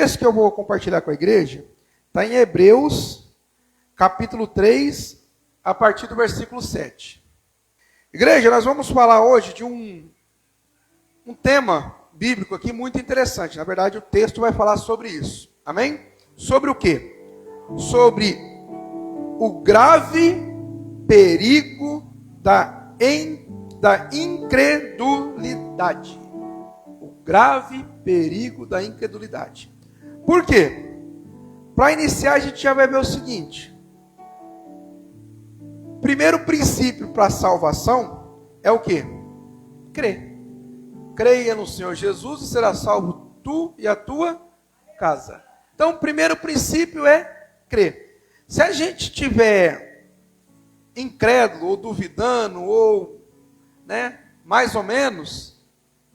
texto que eu vou compartilhar com a igreja está em Hebreus, capítulo 3, a partir do versículo 7. Igreja, nós vamos falar hoje de um tema bíblico aqui muito interessante. Na verdade, o texto vai falar sobre isso. Amém? Sobre o quê? Sobre o grave perigo da incredulidade. O grave perigo da incredulidade. Por quê? Para iniciar, a gente já vai ver o seguinte. Primeiro princípio para a salvação é o quê? Crer. Creia no Senhor Jesus e será salvo tu e a tua casa. Então, o primeiro princípio é crer. Se a gente tiver incrédulo ou duvidando ou, mais ou menos,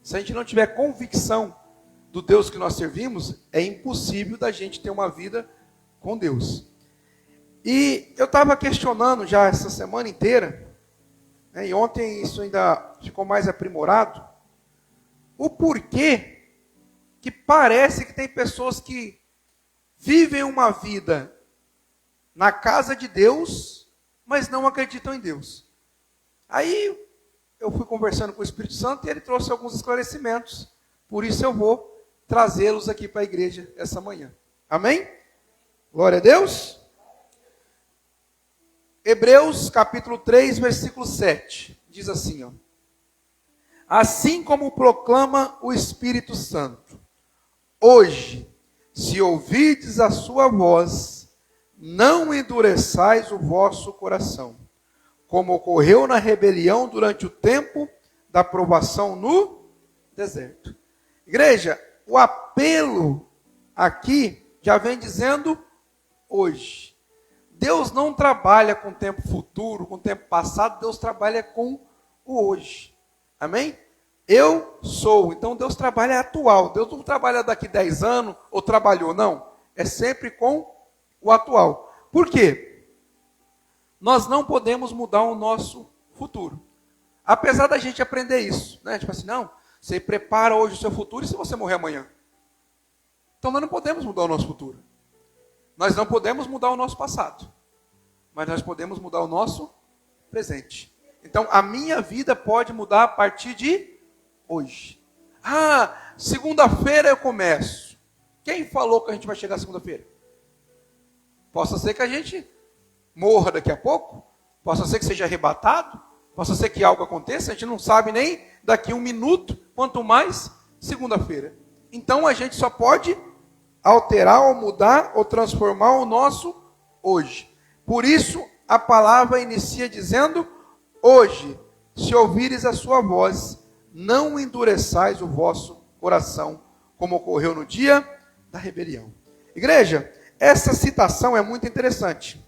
se a gente não tiver convicção do Deus que nós servimos, é impossível da gente ter uma vida com Deus. E eu estava questionando já essa semana inteira, e ontem isso ainda ficou mais aprimorado, o porquê que parece que tem pessoas que vivem uma vida na casa de Deus, mas não acreditam em Deus. Aí eu fui conversando com o Espírito Santo e ele trouxe alguns esclarecimentos. Por isso eu vou trazê-los aqui para a igreja essa manhã. Amém? Glória a Deus. Hebreus capítulo 3, versículo 7. Diz assim, ó. Assim como proclama o Espírito Santo, hoje, se ouvides a sua voz, não endureçais o vosso coração, como ocorreu na rebelião durante o tempo da provação no deserto. Igreja, o apelo aqui já vem dizendo hoje. Deus não trabalha com o tempo futuro, com o tempo passado, Deus trabalha com o hoje. Amém? Eu sou, então Deus trabalha atual. Deus não trabalha daqui 10 anos, ou trabalhou, não. É sempre com o atual. Por quê? Nós não podemos mudar o nosso futuro. Apesar da gente aprender isso, Tipo assim, não, você prepara hoje o seu futuro e se você morrer amanhã? Então nós não podemos mudar o nosso futuro. Nós não podemos mudar o nosso passado. Mas nós podemos mudar o nosso presente. Então a minha vida pode mudar a partir de hoje. Segunda-feira eu começo. Quem falou que a gente vai chegar segunda-feira? Possa ser que a gente morra daqui a pouco. Possa ser que seja arrebatado. Possa ser que algo aconteça. A gente não sabe nem daqui a um minuto. Quanto mais segunda-feira. Então a gente só pode alterar ou mudar ou transformar o nosso hoje. Por isso a palavra inicia dizendo: hoje, se ouvires a sua voz, não endureçais o vosso coração, como ocorreu no dia da rebelião. Igreja, essa citação é muito interessante,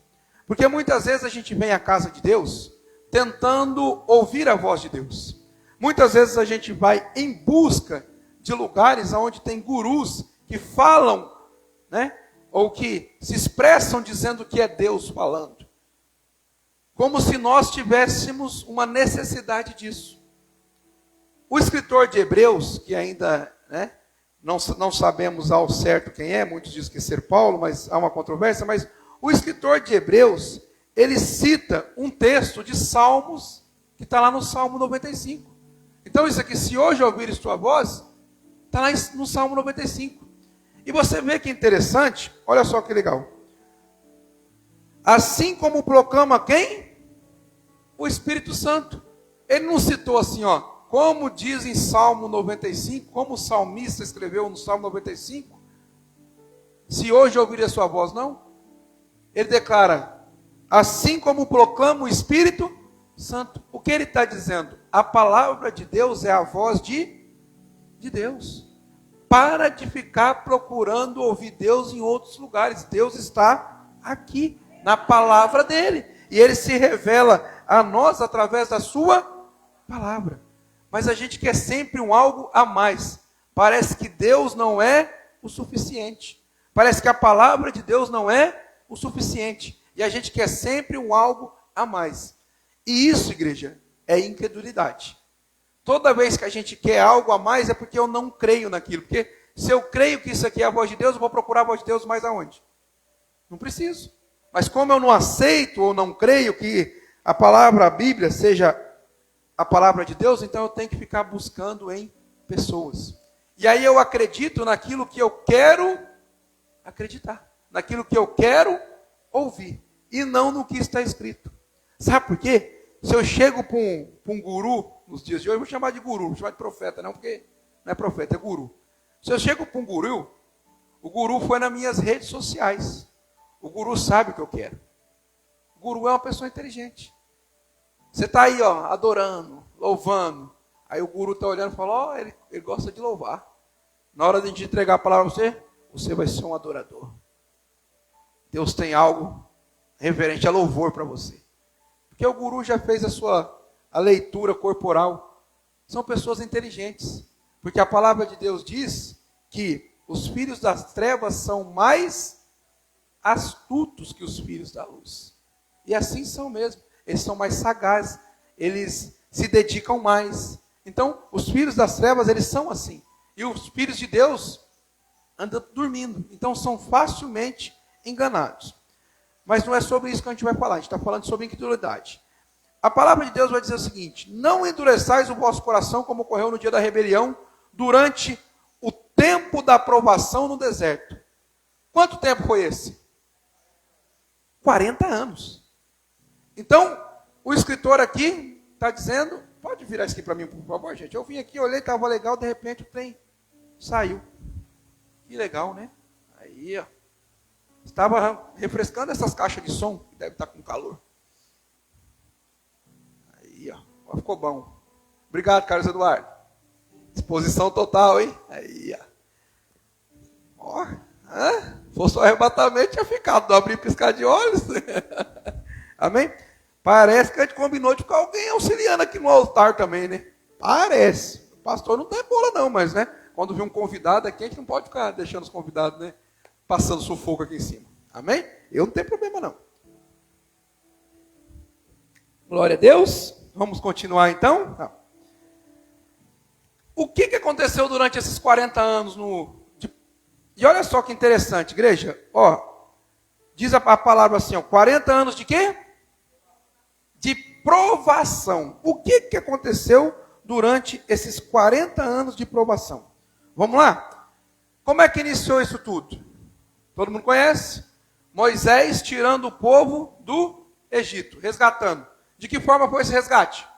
porque muitas vezes a gente vem à casa de Deus tentando ouvir a voz de Deus. Muitas vezes a gente vai em busca de lugares onde tem gurus que falam, ou que se expressam dizendo que é Deus falando. Como se nós tivéssemos uma necessidade disso. O escritor de Hebreus, que ainda não sabemos ao certo quem é, muitos dizem que é ser Paulo, mas há uma controvérsia, mas o escritor de Hebreus, ele cita um texto de Salmos, que está lá no Salmo 95. Então isso aqui, se hoje ouvires tua voz, está lá no Salmo 95. E você vê que interessante, olha só que legal. Assim como proclama quem? O Espírito Santo. Ele não citou assim, como diz em Salmo 95, como o salmista escreveu no Salmo 95, se hoje ouvir a sua voz, não. Ele declara, assim como proclama o Espírito Santo. O que ele está dizendo? A palavra de Deus é a voz de Deus. Para de ficar procurando ouvir Deus em outros lugares. Deus está aqui, na palavra dele. E ele se revela a nós através da sua palavra. Mas a gente quer sempre algo a mais. Parece que Deus não é o suficiente. Parece que a palavra de Deus não é o suficiente. E a gente quer sempre algo a mais. E isso, igreja, é incredulidade. Toda vez que a gente quer algo a mais é porque eu não creio naquilo. Porque Se eu creio que isso aqui é a voz de Deus, eu vou procurar a voz de Deus mais aonde? Não preciso. Mas como eu não aceito ou não creio que a palavra, a Bíblia, seja a palavra de Deus, então eu tenho que ficar buscando em pessoas. E aí eu acredito naquilo que eu quero acreditar. Naquilo que eu quero ouvir. E não no que está escrito. Sabe por quê? Se eu chego para um guru, nos dias de hoje, eu vou chamar de guru, não vou chamar de profeta não, porque não é profeta, é guru. Se eu chego para um guru, o guru foi nas minhas redes sociais. O guru sabe o que eu quero. O guru é uma pessoa inteligente. Você está aí, ó, adorando, louvando. Aí o guru está olhando e fala, ó, ele gosta de louvar. Na hora de a gente entregar a palavra a você, você vai ser um adorador. Deus tem algo referente a louvor para você. Porque o guru já fez a leitura corporal. São pessoas inteligentes. Porque a palavra de Deus diz que os filhos das trevas são mais astutos que os filhos da luz. E assim são mesmo. Eles são mais sagazes. Eles se dedicam mais. Então, os filhos das trevas, eles são assim. E os filhos de Deus andam dormindo. Então, são facilmente enganados. Mas não é sobre isso que a gente vai falar. A gente está falando sobre incredulidade. A palavra de Deus vai dizer o seguinte: não endureçais o vosso coração como ocorreu no dia da rebelião, durante o tempo da provação no deserto. Quanto tempo foi esse? 40 anos. Então, o escritor aqui está dizendo, pode virar isso aqui para mim, por favor, gente. Eu vim aqui, olhei, estava legal, de repente o trem saiu. Que legal, né? Aí, ó. Estava refrescando essas caixas de som, que deve estar com calor. Aí, ó. Ficou bom. Obrigado, Carlos Eduardo. Exposição total, hein? Aí, ó. Se fosse o arrebatamento, tinha ficado. Não abrir e piscar de olhos. Amém? Parece que a gente combinou de ficar alguém auxiliando aqui no altar também, né? Parece. O pastor não tem bola não, mas, né? Quando vem um convidado aqui, a gente não pode ficar deixando os convidados, né? Passando sufoco aqui em cima. Amém? Eu não tenho problema não. Glória a Deus. Vamos continuar então? Não. O que aconteceu durante esses 40 anos E olha só que interessante, igreja. Ó, diz a palavra assim, ó, 40 anos de quê? De provação. O que aconteceu durante esses 40 anos de provação? Vamos lá? Como é que iniciou isso tudo? Todo mundo conhece? Moisés tirando o povo do Egito, resgatando. De que forma foi esse resgate?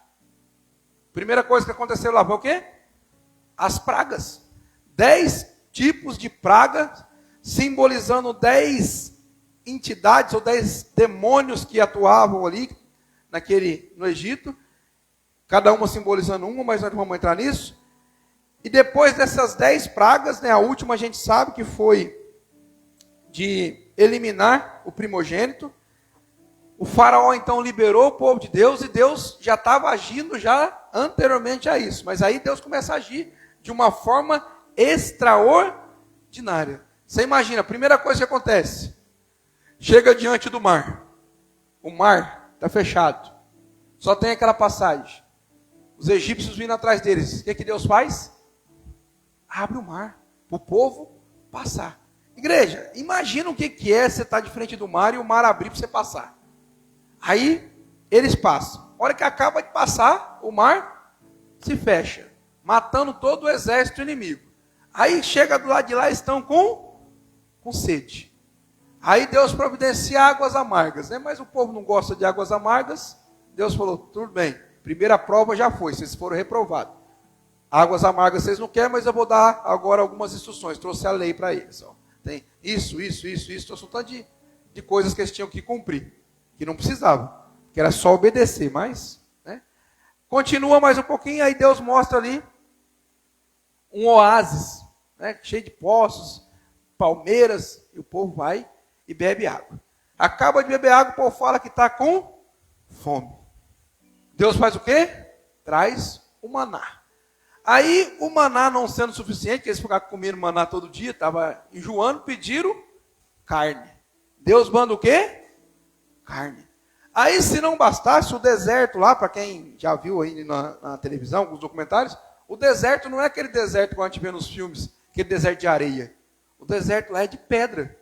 Primeira coisa que aconteceu lá foi o quê? As pragas. 10 tipos de pragas, simbolizando 10 entidades ou 10 demônios que atuavam ali, no Egito. Cada uma simbolizando uma, mas nós não vamos entrar nisso. E depois dessas 10 pragas, né, a última a gente sabe que foi de eliminar o primogênito. O faraó então liberou o povo de Deus e Deus já estava agindo já anteriormente a isso. Mas aí Deus começa a agir de uma forma extraordinária. Você imagina, a primeira coisa que acontece, chega diante do mar. O mar está fechado. Só tem aquela passagem. Os egípcios vindo atrás deles. O que Deus faz? Abre o mar para o povo passar. Igreja, imagina o que é você estar de frente do mar e o mar abrir para você passar. Aí, eles passam. A hora que acaba de passar, o mar se fecha, matando todo o exército inimigo. Aí, chega do lado de lá, estão com sede. Aí, Deus providencia águas amargas, né? Mas o povo não gosta de águas amargas. Deus falou, tudo bem, primeira prova já foi, vocês foram reprovados. Águas amargas vocês não querem, mas eu vou dar agora algumas instruções. Trouxe a lei para eles. Ó. Tem isso. Trouxe um tanto de coisas que eles tinham que cumprir. Que não precisavam. Que era só obedecer, mas... Né? Continua mais um pouquinho, aí Deus mostra ali um oásis, né? Cheio de poços, palmeiras, e o povo vai e bebe água. Acaba de beber água, o povo fala que está com fome. Deus faz o quê? Traz o maná. Aí, o maná não sendo suficiente, que eles ficavam comendo maná todo dia, estava enjoando, pediram carne. Deus manda o quê? Carne. Aí, se não bastasse, o deserto lá, para quem já viu aí na televisão, alguns documentários, o deserto não é aquele deserto que a gente vê nos filmes, aquele deserto de areia. O deserto lá é de pedra.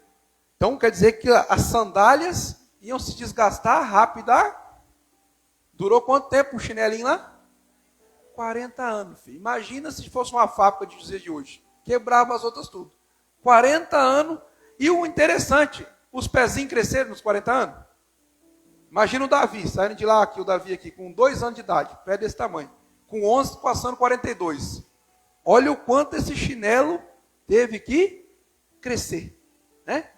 Então quer dizer que as sandálias iam se desgastar rápido. Durou quanto tempo o chinelinho lá? 40 anos, filho. Imagina se fosse uma fábrica de dias de hoje. Quebrava as outras tudo. 40 anos. E o interessante, os pezinhos cresceram nos 40 anos. Imagina o Davi, saindo de lá, aqui, o Davi aqui, com 2 anos de idade, pé desse tamanho. Com 11, passando 42. Olha o quanto esse chinelo teve que crescer. Né?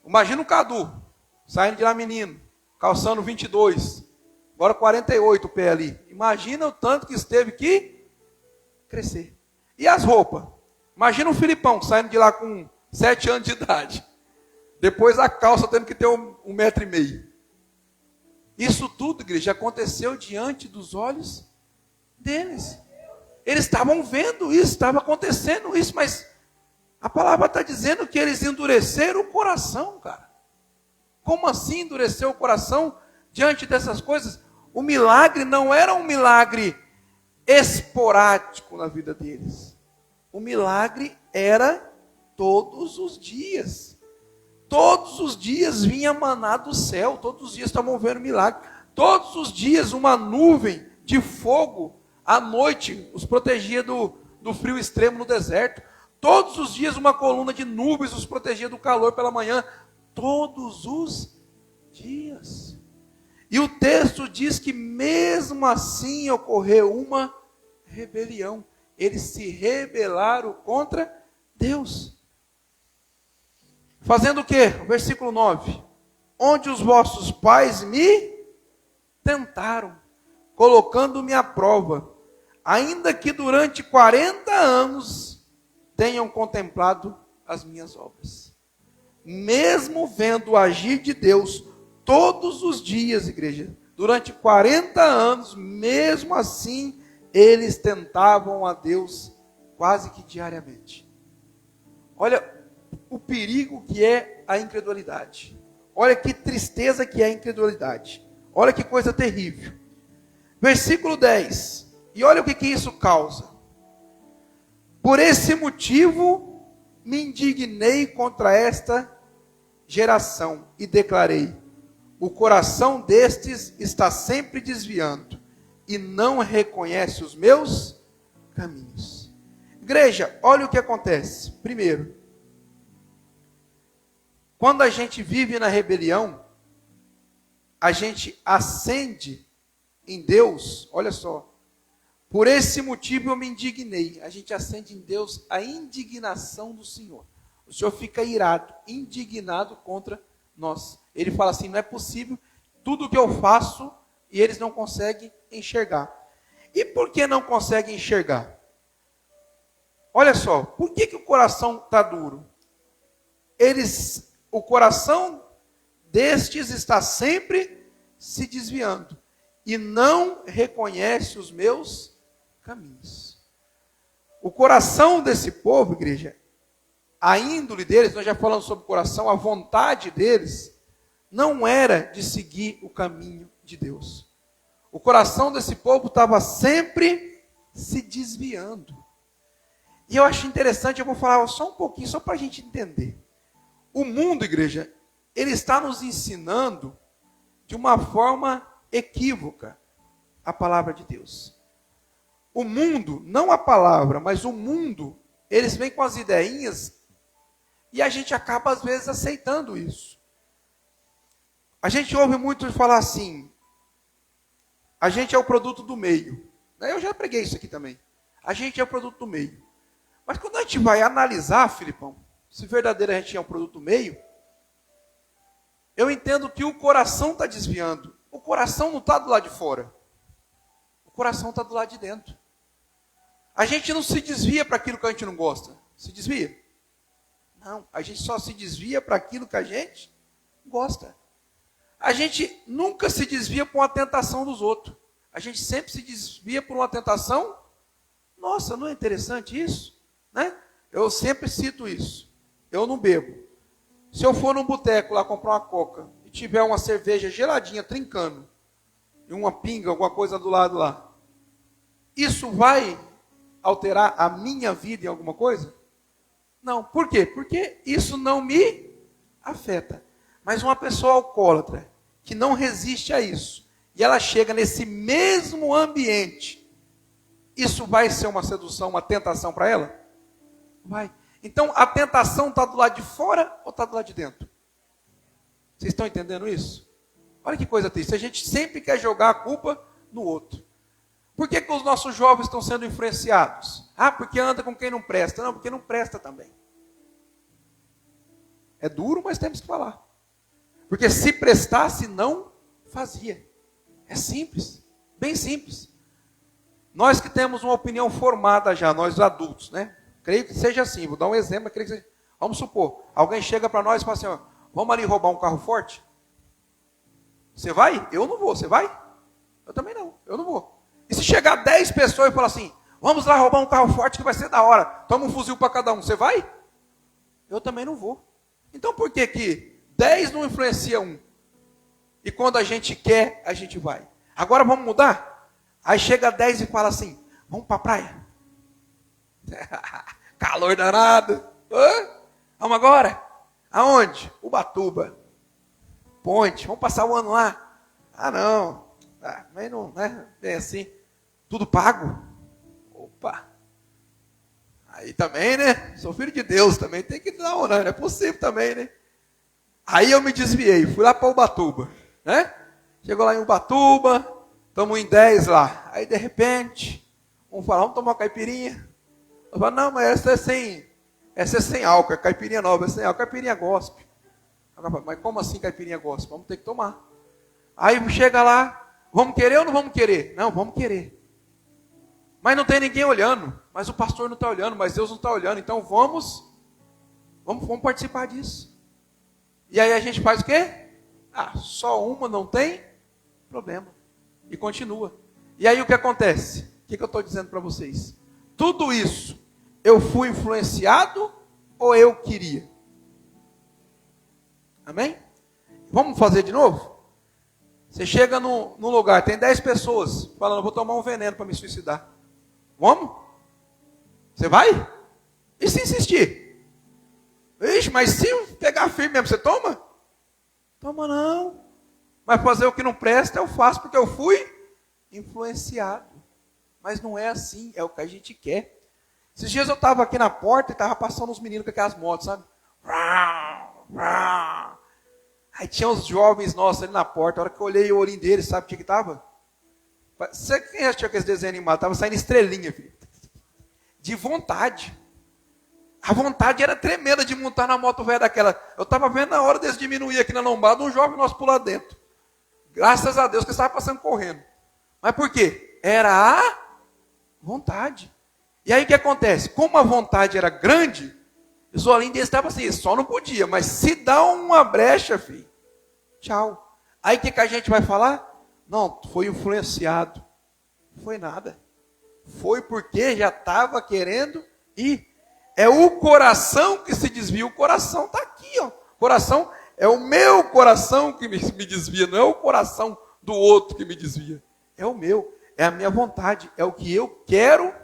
Imagina o Cadu, saindo de lá menino, calçando 22. Agora 48 o pé ali. Imagina o tanto que isso teve que crescer. E as roupas? Imagina o Filipão, saindo de lá com 7 anos de idade. Depois a calça tendo que ter 1,5 metro. Isso tudo, igreja, aconteceu diante dos olhos deles. Eles estavam vendo isso, estava acontecendo isso, mas a palavra está dizendo que eles endureceram o coração, cara. Como assim endurecer o coração diante dessas coisas? O milagre não era um milagre esporádico na vida deles. O milagre era todos os dias. Todos os dias vinha maná do céu, todos os dias estavam vendo milagre. Todos os dias uma nuvem de fogo à noite os protegia do frio extremo no deserto. Todos os dias uma coluna de nuvens os protegia do calor pela manhã. Todos os dias. E o texto diz que mesmo assim ocorreu uma rebelião. Eles se rebelaram contra Deus. Fazendo o quê? Versículo 9. Onde os vossos pais me tentaram, colocando-me à prova, ainda que durante 40 anos tenham contemplado as minhas obras. Mesmo vendo o agir de Deus todos os dias, igreja, durante 40 anos, mesmo assim, eles tentavam a Deus quase que diariamente. Olha o perigo que é a incredulidade. Olha que tristeza que é a incredulidade. Olha que coisa terrível. Versículo 10. E olha o que isso causa. Por esse motivo, me indignei contra esta geração e declarei: o coração destes está sempre desviando e não reconhece os meus caminhos. Igreja, olha o que acontece. Primeiro, quando a gente vive na rebelião, a gente acende em Deus, olha só, por esse motivo eu me indignei. A gente acende em Deus a indignação do Senhor. O Senhor fica irado, indignado contra nós. Ele fala assim: não é possível, tudo que eu faço e eles não conseguem enxergar. E por que não conseguem enxergar? Olha só, por que o coração está duro? O coração destes está sempre se desviando e não reconhece os meus caminhos. O coração desse povo, igreja, a índole deles, nós já falamos sobre o coração, a vontade deles não era de seguir o caminho de Deus. O coração desse povo estava sempre se desviando. E eu acho interessante, eu vou falar só um pouquinho, só para a gente entender. O mundo, igreja, ele está nos ensinando de uma forma equívoca a palavra de Deus. O mundo, não a palavra, mas o mundo, eles vêm com as ideinhas e a gente acaba às vezes aceitando isso. A gente ouve muito falar assim: a gente é o produto do meio. Eu já preguei isso aqui também. A gente é o produto do meio. Mas quando a gente vai analisar, Filipão, se verdadeiro a gente é um produto do meio, eu entendo que o coração está desviando. O coração não está do lado de fora. O coração está do lado de dentro. A gente não se desvia para aquilo que a gente não gosta. Se desvia? Não, a gente só se desvia para aquilo que a gente gosta. A gente nunca se desvia por uma tentação dos outros. A gente sempre se desvia por uma tentação. Nossa, não é interessante isso? Né? Eu sempre cito isso. Eu não bebo. Se eu for num boteco lá comprar uma coca e tiver uma cerveja geladinha, trincando, e uma pinga, alguma coisa do lado lá, isso vai alterar a minha vida em alguma coisa? Não. Por quê? Porque isso não me afeta. Mas uma pessoa alcoólatra, que não resiste a isso, e ela chega nesse mesmo ambiente, isso vai ser uma sedução, uma tentação para ela? Vai. Então, a tentação está do lado de fora ou está do lado de dentro? Vocês estão entendendo isso? Olha que coisa triste. A gente sempre quer jogar a culpa no outro. Por que os nossos jovens estão sendo influenciados? Ah, porque anda com quem não presta. Não, porque não presta também. É duro, mas temos que falar. Porque se prestasse, não fazia. É simples. Bem simples. Nós que temos uma opinião formada já, nós adultos, né? Creio que seja assim. Vou dar um exemplo. Creio que seja... Vamos supor, alguém chega para nós e fala assim, ó, vamos ali roubar um carro forte? Você vai? Eu não vou. Você vai? Eu também não. Eu não vou. E se chegar 10 pessoas e falar assim, vamos lá roubar um carro forte que vai ser da hora, toma um fuzil para cada um, você vai? Eu também não vou. Então por que 10 não influencia um? E quando a gente quer, a gente vai. Agora vamos mudar? Aí chega 10 e fala assim, vamos para a praia. Calor danado. Vamos agora? Aonde? Ubatuba. Ponte. Vamos passar o ano lá? Ah, não. Mas não, né? Bem assim. Tudo pago? Opa. Aí também, né? Sou filho de Deus também. Tem que dar uma, não é possível também, né? Aí eu me desviei. Fui lá para Ubatuba, né? Chegou lá em Ubatuba. Estamos em 10 lá. Aí, de repente, vamos falar, vamos tomar uma caipirinha. Eu falo, não, mas essa é sem álcool, é caipirinha nova, é sem álcool, caipirinha gospel. Mas como assim caipirinha gospel? Vamos ter que tomar. Aí chega lá, vamos querer ou não vamos querer? Não, vamos querer. Mas não tem ninguém olhando, mas o pastor não está olhando, mas Deus não está olhando, então vamos participar disso. E aí a gente faz o quê? Só uma não tem problema. E continua. E aí o que acontece? O que eu estou dizendo para vocês? Tudo isso, eu fui influenciado ou eu queria? Amém? Vamos fazer de novo? Você chega num lugar, tem 10 pessoas falando, vou tomar um veneno para me suicidar. Vamos? Você vai? E se insistir? Ixi, mas se pegar firme mesmo, você toma? Toma não. Mas fazer o que não presta, eu faço porque eu fui influenciado. Mas não é assim, é o que a gente quer. Esses dias eu estava aqui na porta e estava passando uns meninos com aquelas motos, sabe? Aí tinha uns jovens nossos ali na porta. A hora que eu olhei o olhinho deles, sabe o que estava? Você quem assistiu aqueles desenhos animados? Estava saindo estrelinha, filho. De vontade. A vontade era tremenda de montar na moto velha daquela. Eu estava vendo na hora deles diminuir aqui na lombada, um jovem nosso pular dentro. Graças a Deus que estava passando correndo. Mas por quê? Era a vontade. E aí o que acontece? Como a vontade era grande, os olhinhos deles estavam assim, só não podia, mas se dá uma brecha, filho, tchau. Aí o que a gente vai falar? Não, foi influenciado. Não foi nada. Foi porque já estava querendo ir. É o coração que se desvia. O coração está aqui, ó. O coração é o meu coração que me desvia, não é o coração do outro que me desvia. É o meu, é a minha vontade, é o que eu quero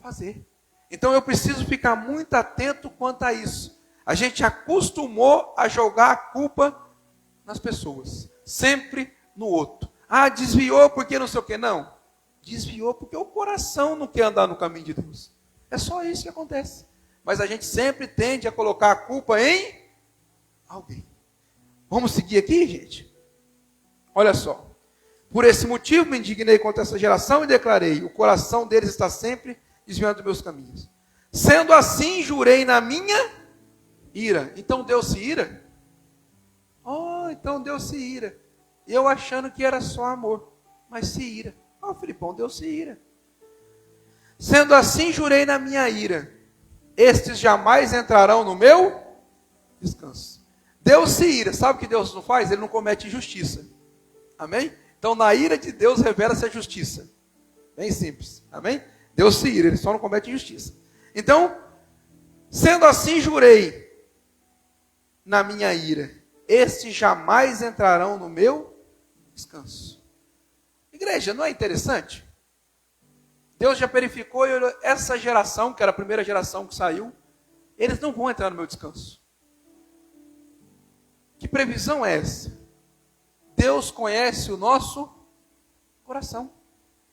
fazer. Então eu preciso ficar muito atento quanto a isso. A gente acostumou a jogar a culpa nas pessoas, sempre no outro. Desviou porque não sei o que. Não, desviou porque o coração não quer andar no caminho de Deus. É só isso que acontece. Mas a gente sempre tende a colocar a culpa em alguém. Vamos seguir aqui, gente? Olha só. Por esse motivo me indignei contra essa geração e declarei, o coração deles está sempre desviando dos meus caminhos. Sendo assim, jurei na minha ira. Então Deus se ira? Então Deus se ira. Eu achando que era só amor, mas se ira. Filipão, Deus se ira. Sendo assim, jurei na minha ira. Estes jamais entrarão no meu descanso. Deus se ira. Sabe o que Deus não faz? Ele não comete injustiça. Amém? Então, na ira de Deus revela-se a justiça. Bem simples. Amém? Deus se ira, ele só não comete injustiça. Então, sendo assim, jurei na minha ira. Estes jamais entrarão no meu descanso. Igreja, não é interessante? Deus já verificou essa geração, que era a primeira geração que saiu, eles não vão entrar no meu descanso. Que previsão é essa? Deus conhece o nosso coração.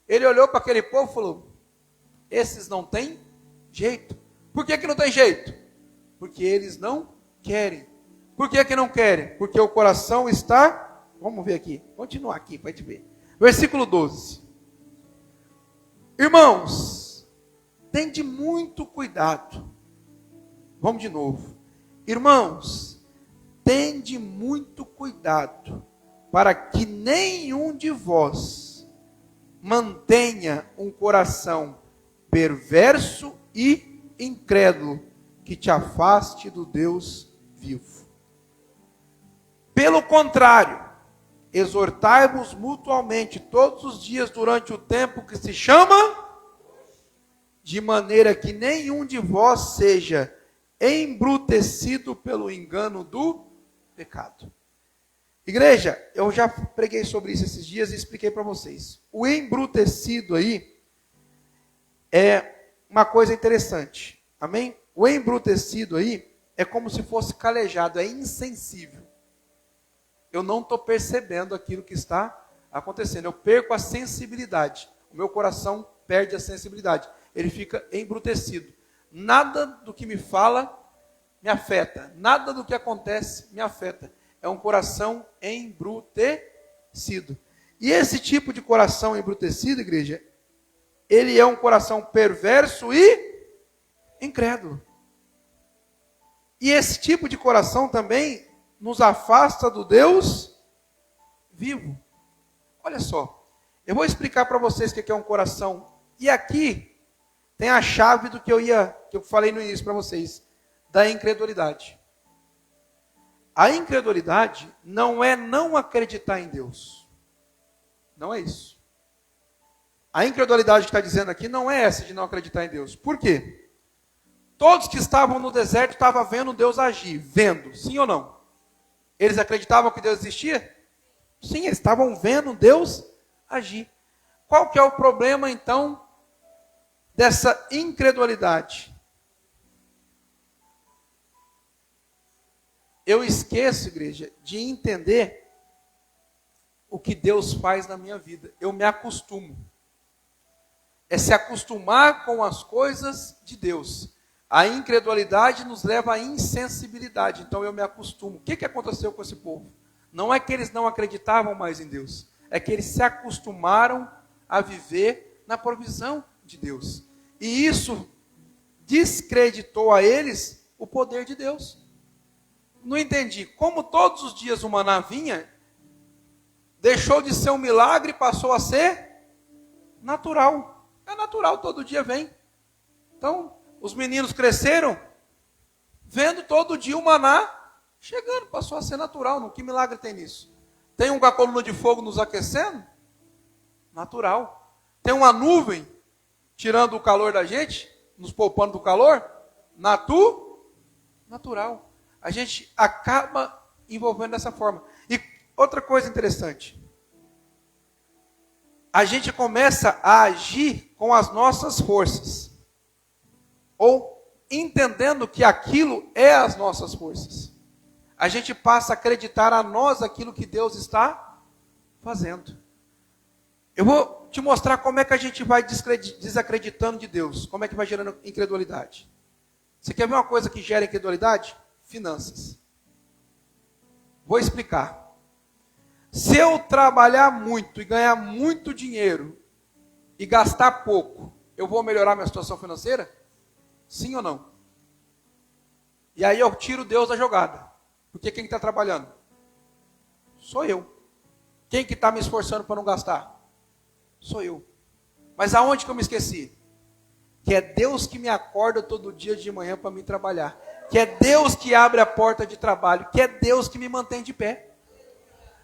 Ele olhou para aquele povo e falou: esses não têm jeito. Por que não tem jeito? Porque eles não querem. Por que não querem? Porque o coração está... Vamos ver aqui. Continuar aqui para a gente ver. Versículo 12. Irmãos, tende muito cuidado. Vamos de novo. Irmãos, tende muito cuidado para que nenhum de vós mantenha um coração perverso e incrédulo que te afaste do Deus vivo. Pelo contrário, exortai-vos mutuamente todos os dias durante o tempo que se chama, de maneira que nenhum de vós seja embrutecido pelo engano do pecado. Igreja, eu já preguei sobre isso esses dias e expliquei para vocês. O embrutecido aí é uma coisa interessante. Amém? O embrutecido aí é como se fosse calejado, é insensível. Eu não estou percebendo aquilo que está acontecendo. Eu perco a sensibilidade. O meu coração perde a sensibilidade. Ele fica embrutecido. Nada do que me fala me afeta. Nada do que acontece me afeta. É um coração embrutecido. E esse tipo de coração embrutecido, igreja, ele é um coração perverso e incrédulo. E esse tipo de coração também nos afasta do Deus vivo. Olha só, eu vou explicar para vocês o que é um coração. E aqui tem a chave do que eu falei no início para vocês, da incredulidade. A incredulidade não é não acreditar em Deus. Não é isso. A incredulidade que está dizendo aqui não é essa de não acreditar em Deus. Por quê? Todos que estavam no deserto estavam vendo Deus agir. Vendo, sim ou não? Eles acreditavam que Deus existia? Sim, eles estavam vendo Deus agir. Qual que é o problema, então, dessa incredulidade? Eu esqueço, igreja, de entender o que Deus faz na minha vida. Eu me acostumo. É se acostumar com as coisas de Deus. A incredulidade nos leva à insensibilidade. Então eu me acostumo. O que aconteceu com esse povo? Não é que eles não acreditavam mais em Deus. É que eles se acostumaram a viver na provisão de Deus. E isso descreditou a eles o poder de Deus. Não entendi. Como todos os dias o maná vinha, deixou de ser um milagre e passou a ser natural. É natural, todo dia vem. Então, os meninos cresceram, vendo todo dia o maná chegando, passou a ser natural. Não, que milagre tem nisso? Tem uma coluna de fogo nos aquecendo? Natural. Tem uma nuvem tirando o calor da gente, nos poupando do calor? Natural. A gente acaba envolvendo dessa forma. E outra coisa interessante. A gente começa a agir com as nossas forças. Ou entendendo que aquilo é as nossas forças. A gente passa a acreditar a nós aquilo que Deus está fazendo. Eu vou te mostrar como é que a gente vai desacreditando de Deus. Como é que vai gerando incredulidade. Você quer ver uma coisa que gera incredulidade? Finanças. Vou explicar. Se eu trabalhar muito e ganhar muito dinheiro e gastar pouco, eu vou melhorar minha situação financeira? Sim ou não? E aí eu tiro Deus da jogada. Porque quem está trabalhando? Sou eu. Quem que está me esforçando para não gastar? Sou eu. Mas aonde que eu me esqueci? Que é Deus que me acorda todo dia de manhã para me trabalhar. Que é Deus que abre a porta de trabalho. Que é Deus que me mantém de pé.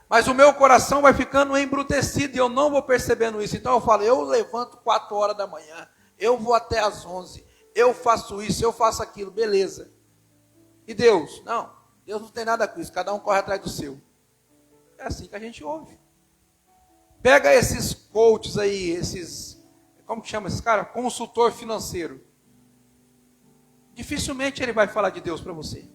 Mas o meu coração vai ficando embrutecido e eu não vou percebendo isso. Então eu falo, eu levanto 4 horas da manhã. Eu vou até às 11. Eu faço isso, eu faço aquilo. Beleza. E Deus? Não. Deus não tem nada com isso. Cada um corre atrás do seu. É assim que a gente ouve. Pega esses coaches aí, como que chama esses caras? Consultor financeiro. dificilmente ele vai falar de Deus para você.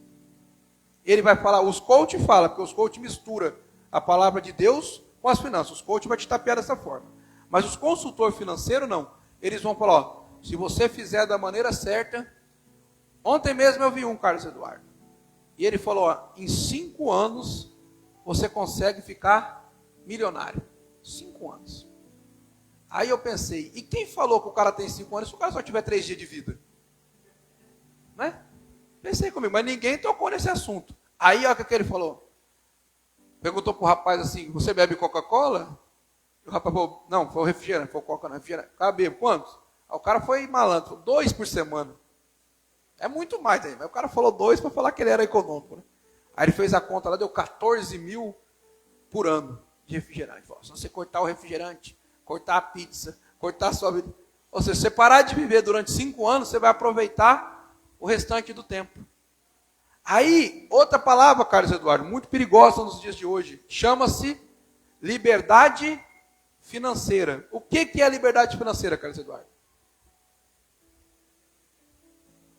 Ele vai falar, os coach falam, porque os coach misturam a palavra de Deus com as finanças. Os coach vai te tapear dessa forma. Mas os consultores financeiros não. Eles vão falar, ó, se você fizer da maneira certa. Ontem mesmo eu vi um, Carlos Eduardo. E ele falou, ó, em 5 anos você consegue ficar milionário. 5 anos. Aí eu pensei, e quem falou que o cara tem 5 anos se o cara só tiver 3 dias de vida? Né? Pensei comigo, mas ninguém tocou nesse assunto. Aí olha o que ele falou. Perguntou pro rapaz assim, você bebe Coca-Cola? O rapaz falou, não, foi o refrigerante, foi o Coca, não, refrigerante. O cara bebe quantos? Aí o cara foi malandro, falou, 2 por semana. É muito mais aí, mas o cara falou 2 para falar que ele era econômico. Né? Aí ele fez a conta lá, deu 14 mil por ano de refrigerante. Falou, se você cortar o refrigerante, cortar a pizza, cortar a sua vida. Ou seja, se você parar de viver durante 5 anos, você vai aproveitar o restante do tempo. Aí, outra palavra, Carlos Eduardo, muito perigosa nos dias de hoje, chama-se liberdade financeira. O que é liberdade financeira, Carlos Eduardo?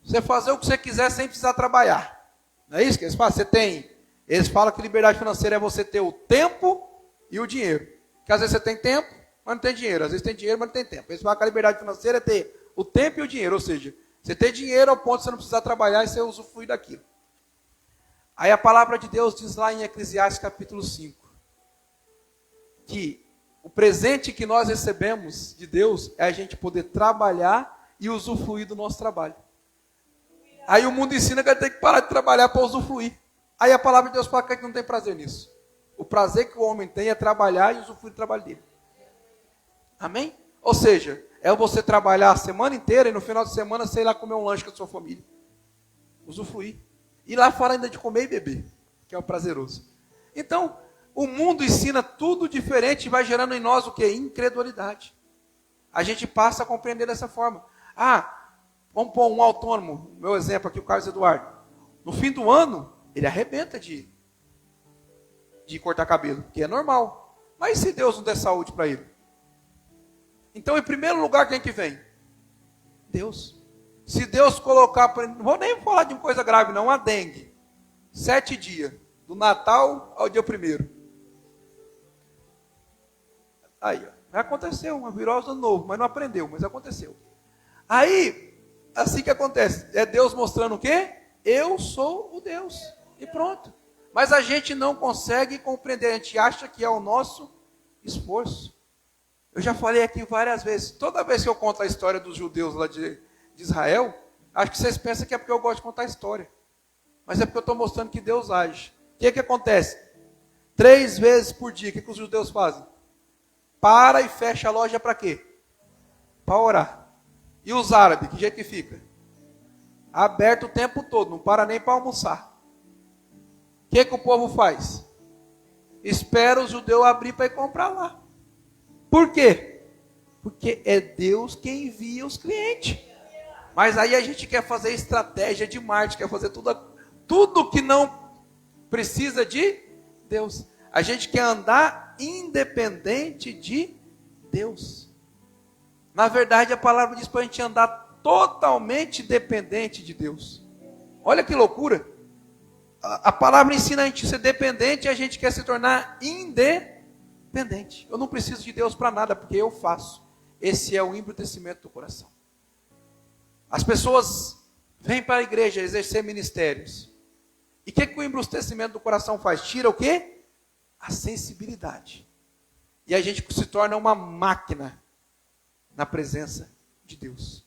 Você fazer o que você quiser sem precisar trabalhar. Não é isso que eles falam? Eles falam que liberdade financeira é você ter o tempo e o dinheiro. Porque às vezes você tem tempo, mas não tem dinheiro. Às vezes tem dinheiro, mas não tem tempo. Eles falam que a liberdade financeira é ter o tempo e o dinheiro. Ou seja, você ter dinheiro ao ponto de você não precisar trabalhar e você usufruir daquilo. Aí a palavra de Deus diz lá em Eclesiastes capítulo 5, que o presente que nós recebemos de Deus é a gente poder trabalhar e usufruir do nosso trabalho. Aí o mundo ensina que vai ter que parar de trabalhar para usufruir. Aí a palavra de Deus fala que não tem prazer nisso. O prazer que o homem tem é trabalhar e usufruir do trabalho dele. Amém? Ou seja, é você trabalhar a semana inteira e no final de semana você ir lá comer um lanche com a sua família. Usufruir. E lá fora ainda de comer e beber, que é o prazeroso. Então, o mundo ensina tudo diferente e vai gerando em nós o quê? Incredulidade. A gente passa a compreender dessa forma. Vamos pôr um autônomo, meu exemplo aqui, o Carlos Eduardo. No fim do ano, ele arrebenta de cortar cabelo, que é normal. Mas e se Deus não der saúde para ele? Então, em primeiro lugar, quem que vem? Deus. Se Deus colocar, não vou nem falar de uma coisa grave não, a dengue. 7 dias, do Natal ao dia 1º. Aí, ó, aconteceu, uma virose novo, mas não aprendeu, mas aconteceu. Aí, assim que acontece, é Deus mostrando o quê? Eu sou o Deus, e pronto. Mas a gente não consegue compreender, a gente acha que é o nosso esforço. Eu já falei aqui várias vezes, toda vez que eu conto a história dos judeus lá de Israel, acho que vocês pensam que é porque eu gosto de contar a história. Mas é porque eu estou mostrando que Deus age. O que acontece? 3 vezes por dia, o que os judeus fazem? Para e fecha a loja para quê? Para orar. E os árabes, que jeito que fica? Aberto o tempo todo, não para nem para almoçar. O que o povo faz? Espera o judeu abrir para ir comprar lá. Por quê? Porque é Deus quem envia os clientes. Mas aí a gente quer fazer estratégia de marketing, quer fazer tudo que não precisa de Deus. A gente quer andar independente de Deus. Na verdade, a palavra diz para a gente andar totalmente dependente de Deus. Olha que loucura. A palavra ensina a gente a ser dependente e a gente quer se tornar independente. Eu não preciso de Deus para nada, porque eu faço. Esse é o embrutecimento do coração. As pessoas vêm para a igreja exercer ministérios. E o que o embrutecimento do coração faz? Tira o quê? A sensibilidade. E a gente se torna uma máquina na presença de Deus.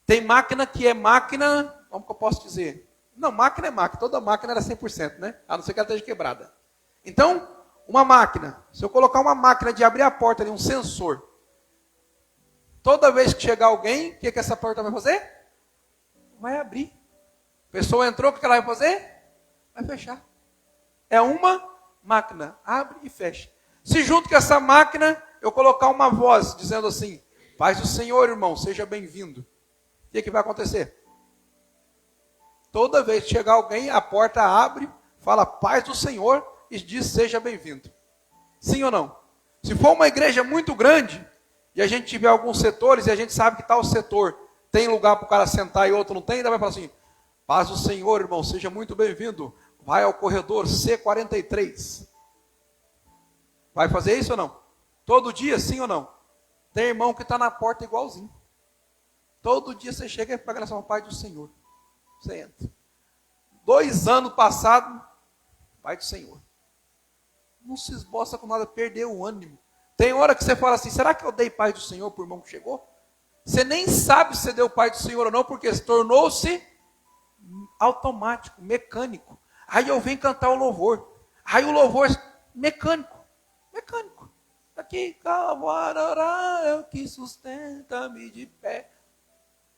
Tem máquina que é máquina, como que eu posso dizer? Não, máquina é máquina, toda máquina era 100%, né? A não ser que ela esteja quebrada. Então, uma máquina, se eu colocar uma máquina de abrir a porta ali, um sensor, toda vez que chegar alguém, o que essa porta vai fazer? Vai abrir. A pessoa entrou, o que ela vai fazer? Vai fechar. É uma máquina, abre e fecha. Se junto com essa máquina, eu colocar uma voz dizendo assim, paz do Senhor, irmão, seja bem-vindo. O que vai acontecer? Toda vez que chegar alguém, a porta abre, fala paz do Senhor e diz seja bem-vindo. Sim ou não? Se for uma igreja muito grande, e a gente tiver alguns setores, e a gente sabe que tal setor tem lugar para o cara sentar e outro não tem, ainda vai falar assim, paz do Senhor, irmão, seja muito bem-vindo, vai ao corredor C43. Vai fazer isso ou não? Todo dia, sim ou não? Tem irmão que está na porta igualzinho. Todo dia você chega e pega na paz do Senhor. Você entra. 2 anos passados, paz do Senhor. Não se esboça com nada, perdeu o ânimo. Tem hora que você fala assim, será que eu dei paz do Senhor para o irmão que chegou? Você nem sabe se você deu paz do Senhor ou não, porque tornou-se automático, mecânico. Aí eu venho cantar o louvor. Aí o louvor mecânico. Aqui, Calvarará, é o que sustenta-me de pé.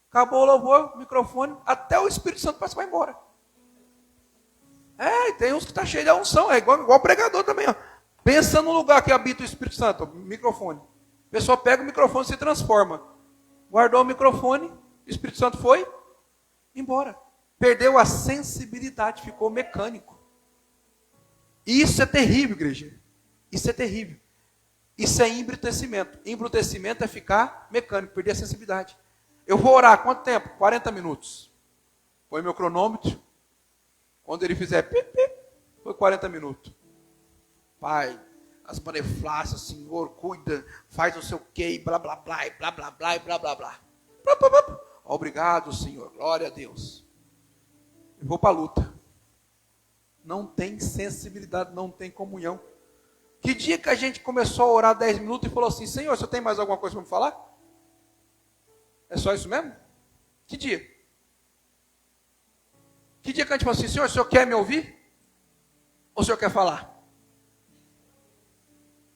Acabou o louvor, microfone, até o Espírito Santo parece que vai embora. E tem uns que está cheio de unção, é igual pregador também, ó. Pensa no lugar que habita o Espírito Santo, microfone. A pessoa pega o microfone e se transforma. Guardou o microfone, o Espírito Santo foi embora. Perdeu a sensibilidade, ficou mecânico. E isso é terrível, igreja. Isso é terrível. Isso é embrutecimento. Embrutecimento é ficar mecânico, perder a sensibilidade. Eu vou orar, quanto tempo? 40 minutos. Põe meu cronômetro. Quando ele fizer pip, pip, foi 40 minutos. Pai, as maneflácias, Senhor, cuida, faz não sei o quê, e blá, blá, blá, e blá, blá, blá, e blá, blá, blá. Obrigado, Senhor, glória a Deus. Eu vou para a luta. Não tem sensibilidade, não tem comunhão. Que dia que a gente começou a orar 10 minutos e falou assim, Senhor, você tem mais alguma coisa para me falar? É só isso mesmo? Que dia? Que dia que a gente falou assim, Senhor, o Senhor quer me ouvir? Ou o Senhor quer falar?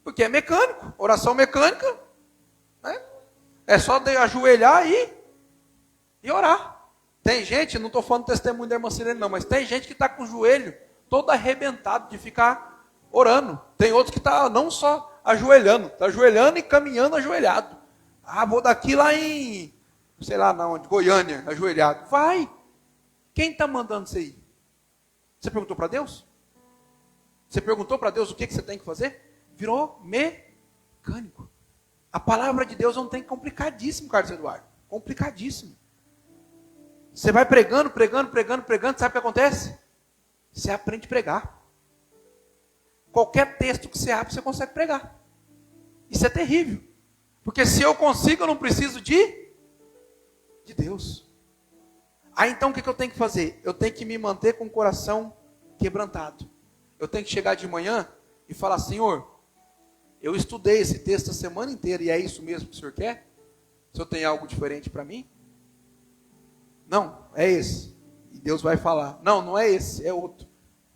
Porque é mecânico, oração mecânica. Né? É só ajoelhar e orar. Tem gente, não estou falando do testemunho da irmã Sirene não, mas tem gente que está com o joelho todo arrebentado de ficar orando. Tem outros que está não só ajoelhando, está ajoelhando e caminhando ajoelhado. Vou daqui lá em, sei lá na onde, Goiânia, ajoelhado. Vai. Quem está mandando você ir? Você perguntou para Deus? Você perguntou para Deus o que você tem que fazer? Virou mecânico. A palavra de Deus é um trem complicadíssimo, Carlos Eduardo. Complicadíssimo. Você vai pregando, sabe o que acontece? Você aprende a pregar. Qualquer texto que você abre, você consegue pregar. Isso é terrível. Porque se eu consigo, eu não preciso de Deus. Aí então o que eu tenho que fazer? Eu tenho que me manter com o coração quebrantado. Eu tenho que chegar de manhã e falar, Senhor, eu estudei esse texto a semana inteira e é isso mesmo que o Senhor quer? O Senhor tem algo diferente para mim? Não, é esse. E Deus vai falar, não é esse, é outro.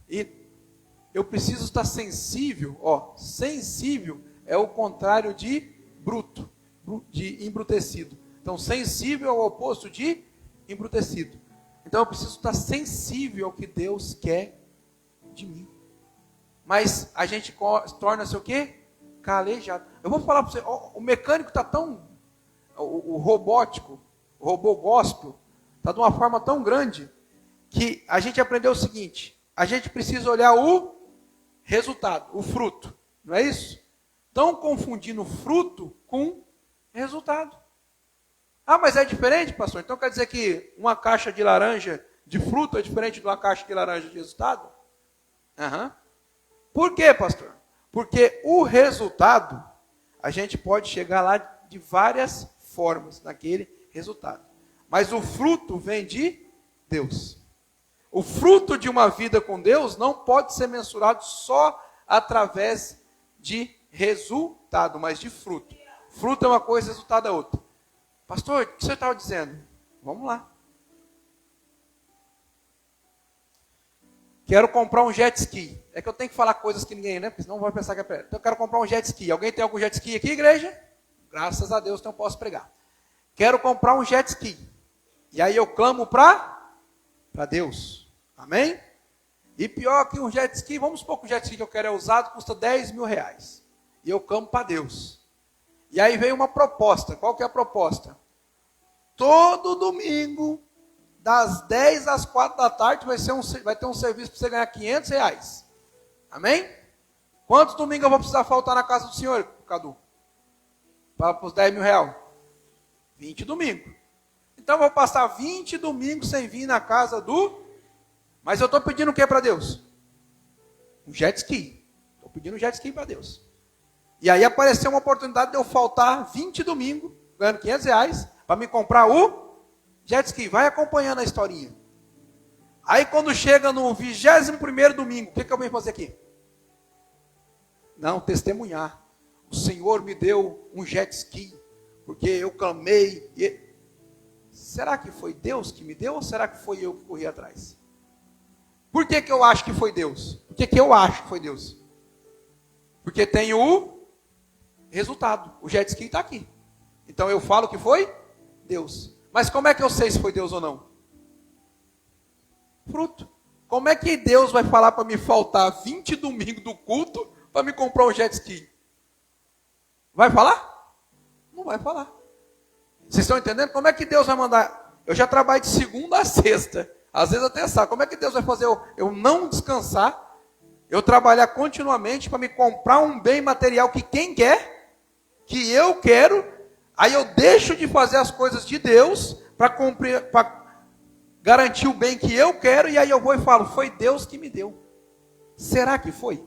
E eu preciso estar sensível, sensível é o contrário de bruto, de embrutecido. Então, sensível é o oposto de embrutecido. Então, eu preciso estar sensível ao que Deus quer de mim. Mas a gente torna-se o quê? Calejado. Eu vou falar para você, o mecânico está tão, o robótico, o robô gospel, está de uma forma tão grande, que a gente aprendeu o seguinte, a gente precisa olhar o resultado, o fruto, não é isso? Estão confundindo fruto com resultado. Mas é diferente, pastor? Então quer dizer que uma caixa de laranja de fruto é diferente de uma caixa de laranja de resultado? Por quê, pastor? Porque o resultado, a gente pode chegar lá de várias formas, naquele resultado. Mas o fruto vem de Deus. O fruto de uma vida com Deus não pode ser mensurado só através de resultado, mas de fruto. Fruto é uma coisa, resultado é outra. Pastor, o que você estava dizendo? Vamos lá. Quero comprar um jet ski. É que eu tenho que falar coisas que ninguém, né? Porque senão vai pensar que é para. Então eu quero comprar um jet ski. Alguém tem algum jet ski aqui, igreja? Graças a Deus, então eu posso pregar. Quero comprar um jet ski. E aí eu clamo para Deus. Amém? E pior que um jet ski, vamos supor que o jet ski que eu quero é usado, custa 10 mil reais. E eu clamo para Deus. E aí veio uma proposta. Qual que é a proposta? Todo domingo, das 10 às 4 da tarde, vai ter um serviço para você ganhar 500 reais. Amém? Quantos domingos eu vou precisar faltar na casa do Senhor, Cadu? Para os 10 mil reais? 20 domingos. Então eu vou passar 20 domingos sem vir na casa do... Mas eu estou pedindo o que para Deus? Um jet ski. Estou pedindo um jet ski para Deus. E aí apareceu uma oportunidade de eu faltar 20 domingos, ganhando R$500, para me comprar o jet ski. Vai acompanhando a historinha. Aí quando chega no 21º domingo, o que eu venho fazer aqui? Não, testemunhar. O Senhor me deu um jet ski, porque eu clamei. Será que foi Deus que me deu ou será que foi eu que corri atrás? Por que eu acho que foi Deus? Por que eu acho que foi Deus? Porque tem o resultado. O jet ski está aqui. Então eu falo que foi Deus. Mas como é que eu sei se foi Deus ou não? Fruto. Como é que Deus vai falar para me faltar 20 domingos do culto para me comprar um jet ski? Vai falar? Não vai falar. Vocês estão entendendo? Como é que Deus vai mandar? Eu já trabalho de segunda a sexta. Às vezes até sábado. Como é que Deus vai fazer eu não descansar? Eu trabalhar continuamente para me comprar um bem material que quem quer, que eu quero. Aí eu deixo de fazer as coisas de Deus para garantir o bem que eu quero. E aí eu vou e falo, foi Deus que me deu. Será que foi?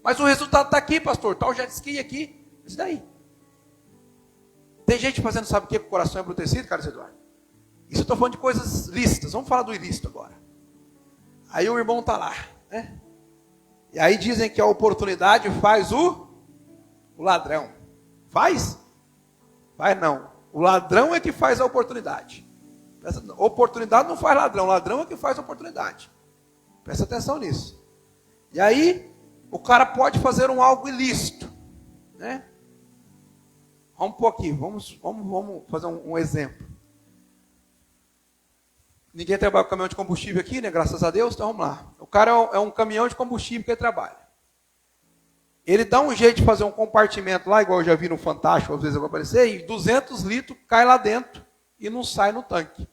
Mas o resultado está aqui, pastor. Está o jet ski aqui. Isso daí. Tem gente fazendo, sabe o que? Com o coração embrutecido, Carlos Eduardo? Isso eu estou falando de coisas lícitas. Vamos falar do ilícito agora. Aí o irmão está lá, né? E aí dizem que a oportunidade faz o ladrão. Faz? Faz não. O ladrão é que faz a oportunidade. Oportunidade não faz ladrão. Ladrão é que faz a oportunidade. Presta atenção nisso. E aí, o cara pode fazer algo ilícito, né? Vamos pôr aqui, vamos fazer um exemplo. Ninguém trabalha com caminhão de combustível aqui, né? Graças a Deus, então vamos lá. O cara é um caminhão de combustível que ele trabalha. Ele dá um jeito de fazer um compartimento lá, igual eu já vi no Fantástico, às vezes eu vou aparecer, e 200 litros cai lá dentro e não sai no tanque.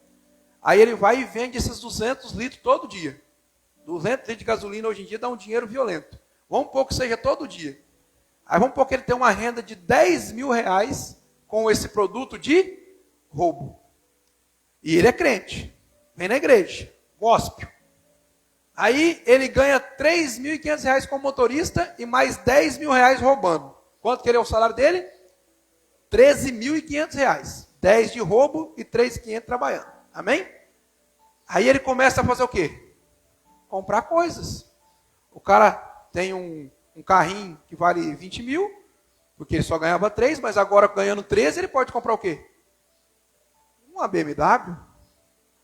Aí ele vai e vende esses 200 litros todo dia. 200 litros de gasolina hoje em dia dá um dinheiro violento. Vamos pôr que seja todo dia. Aí vamos pôr que ele tem uma renda de R$10.000 com esse produto de roubo. E ele é crente. Vem na igreja. Gospel. Aí ele ganha R$3.500 como motorista e mais R$10.000 roubando. Quanto que é o salário dele? R$13.500. 10 de roubo e 3.500 trabalhando. Amém? Aí ele começa a fazer o quê? Comprar coisas. O cara tem um carrinho que vale 20 mil, porque ele só ganhava 3, mas agora ganhando 13, ele pode comprar o quê? Uma BMW,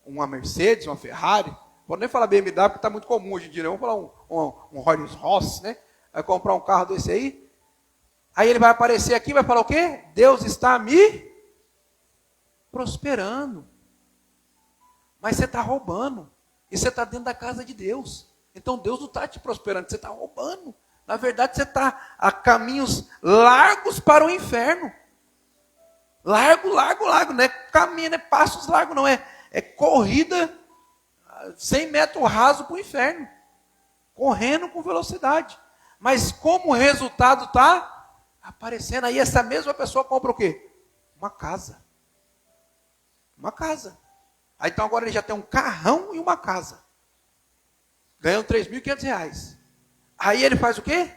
uma Mercedes, uma Ferrari. Vou nem falar BMW, porque está muito comum hoje em dia. Vamos falar um Rolls Royce, né? Vai comprar um carro desse aí. Aí ele vai aparecer aqui e vai falar o quê? Deus está me prosperando. Mas você está roubando. E você está dentro da casa de Deus. Então Deus não está te prosperando, você está roubando. Na verdade, você está a caminhos largos para o inferno. Largo, não é caminho, não é passos largos, não. É corrida 100 metros raso para o inferno. Correndo com velocidade. Mas como o resultado está aparecendo, aí essa mesma pessoa compra o quê? Uma casa. Uma casa. Aí então agora ele já tem um carrão e uma casa. Ganham R$3.500. Aí ele faz o quê?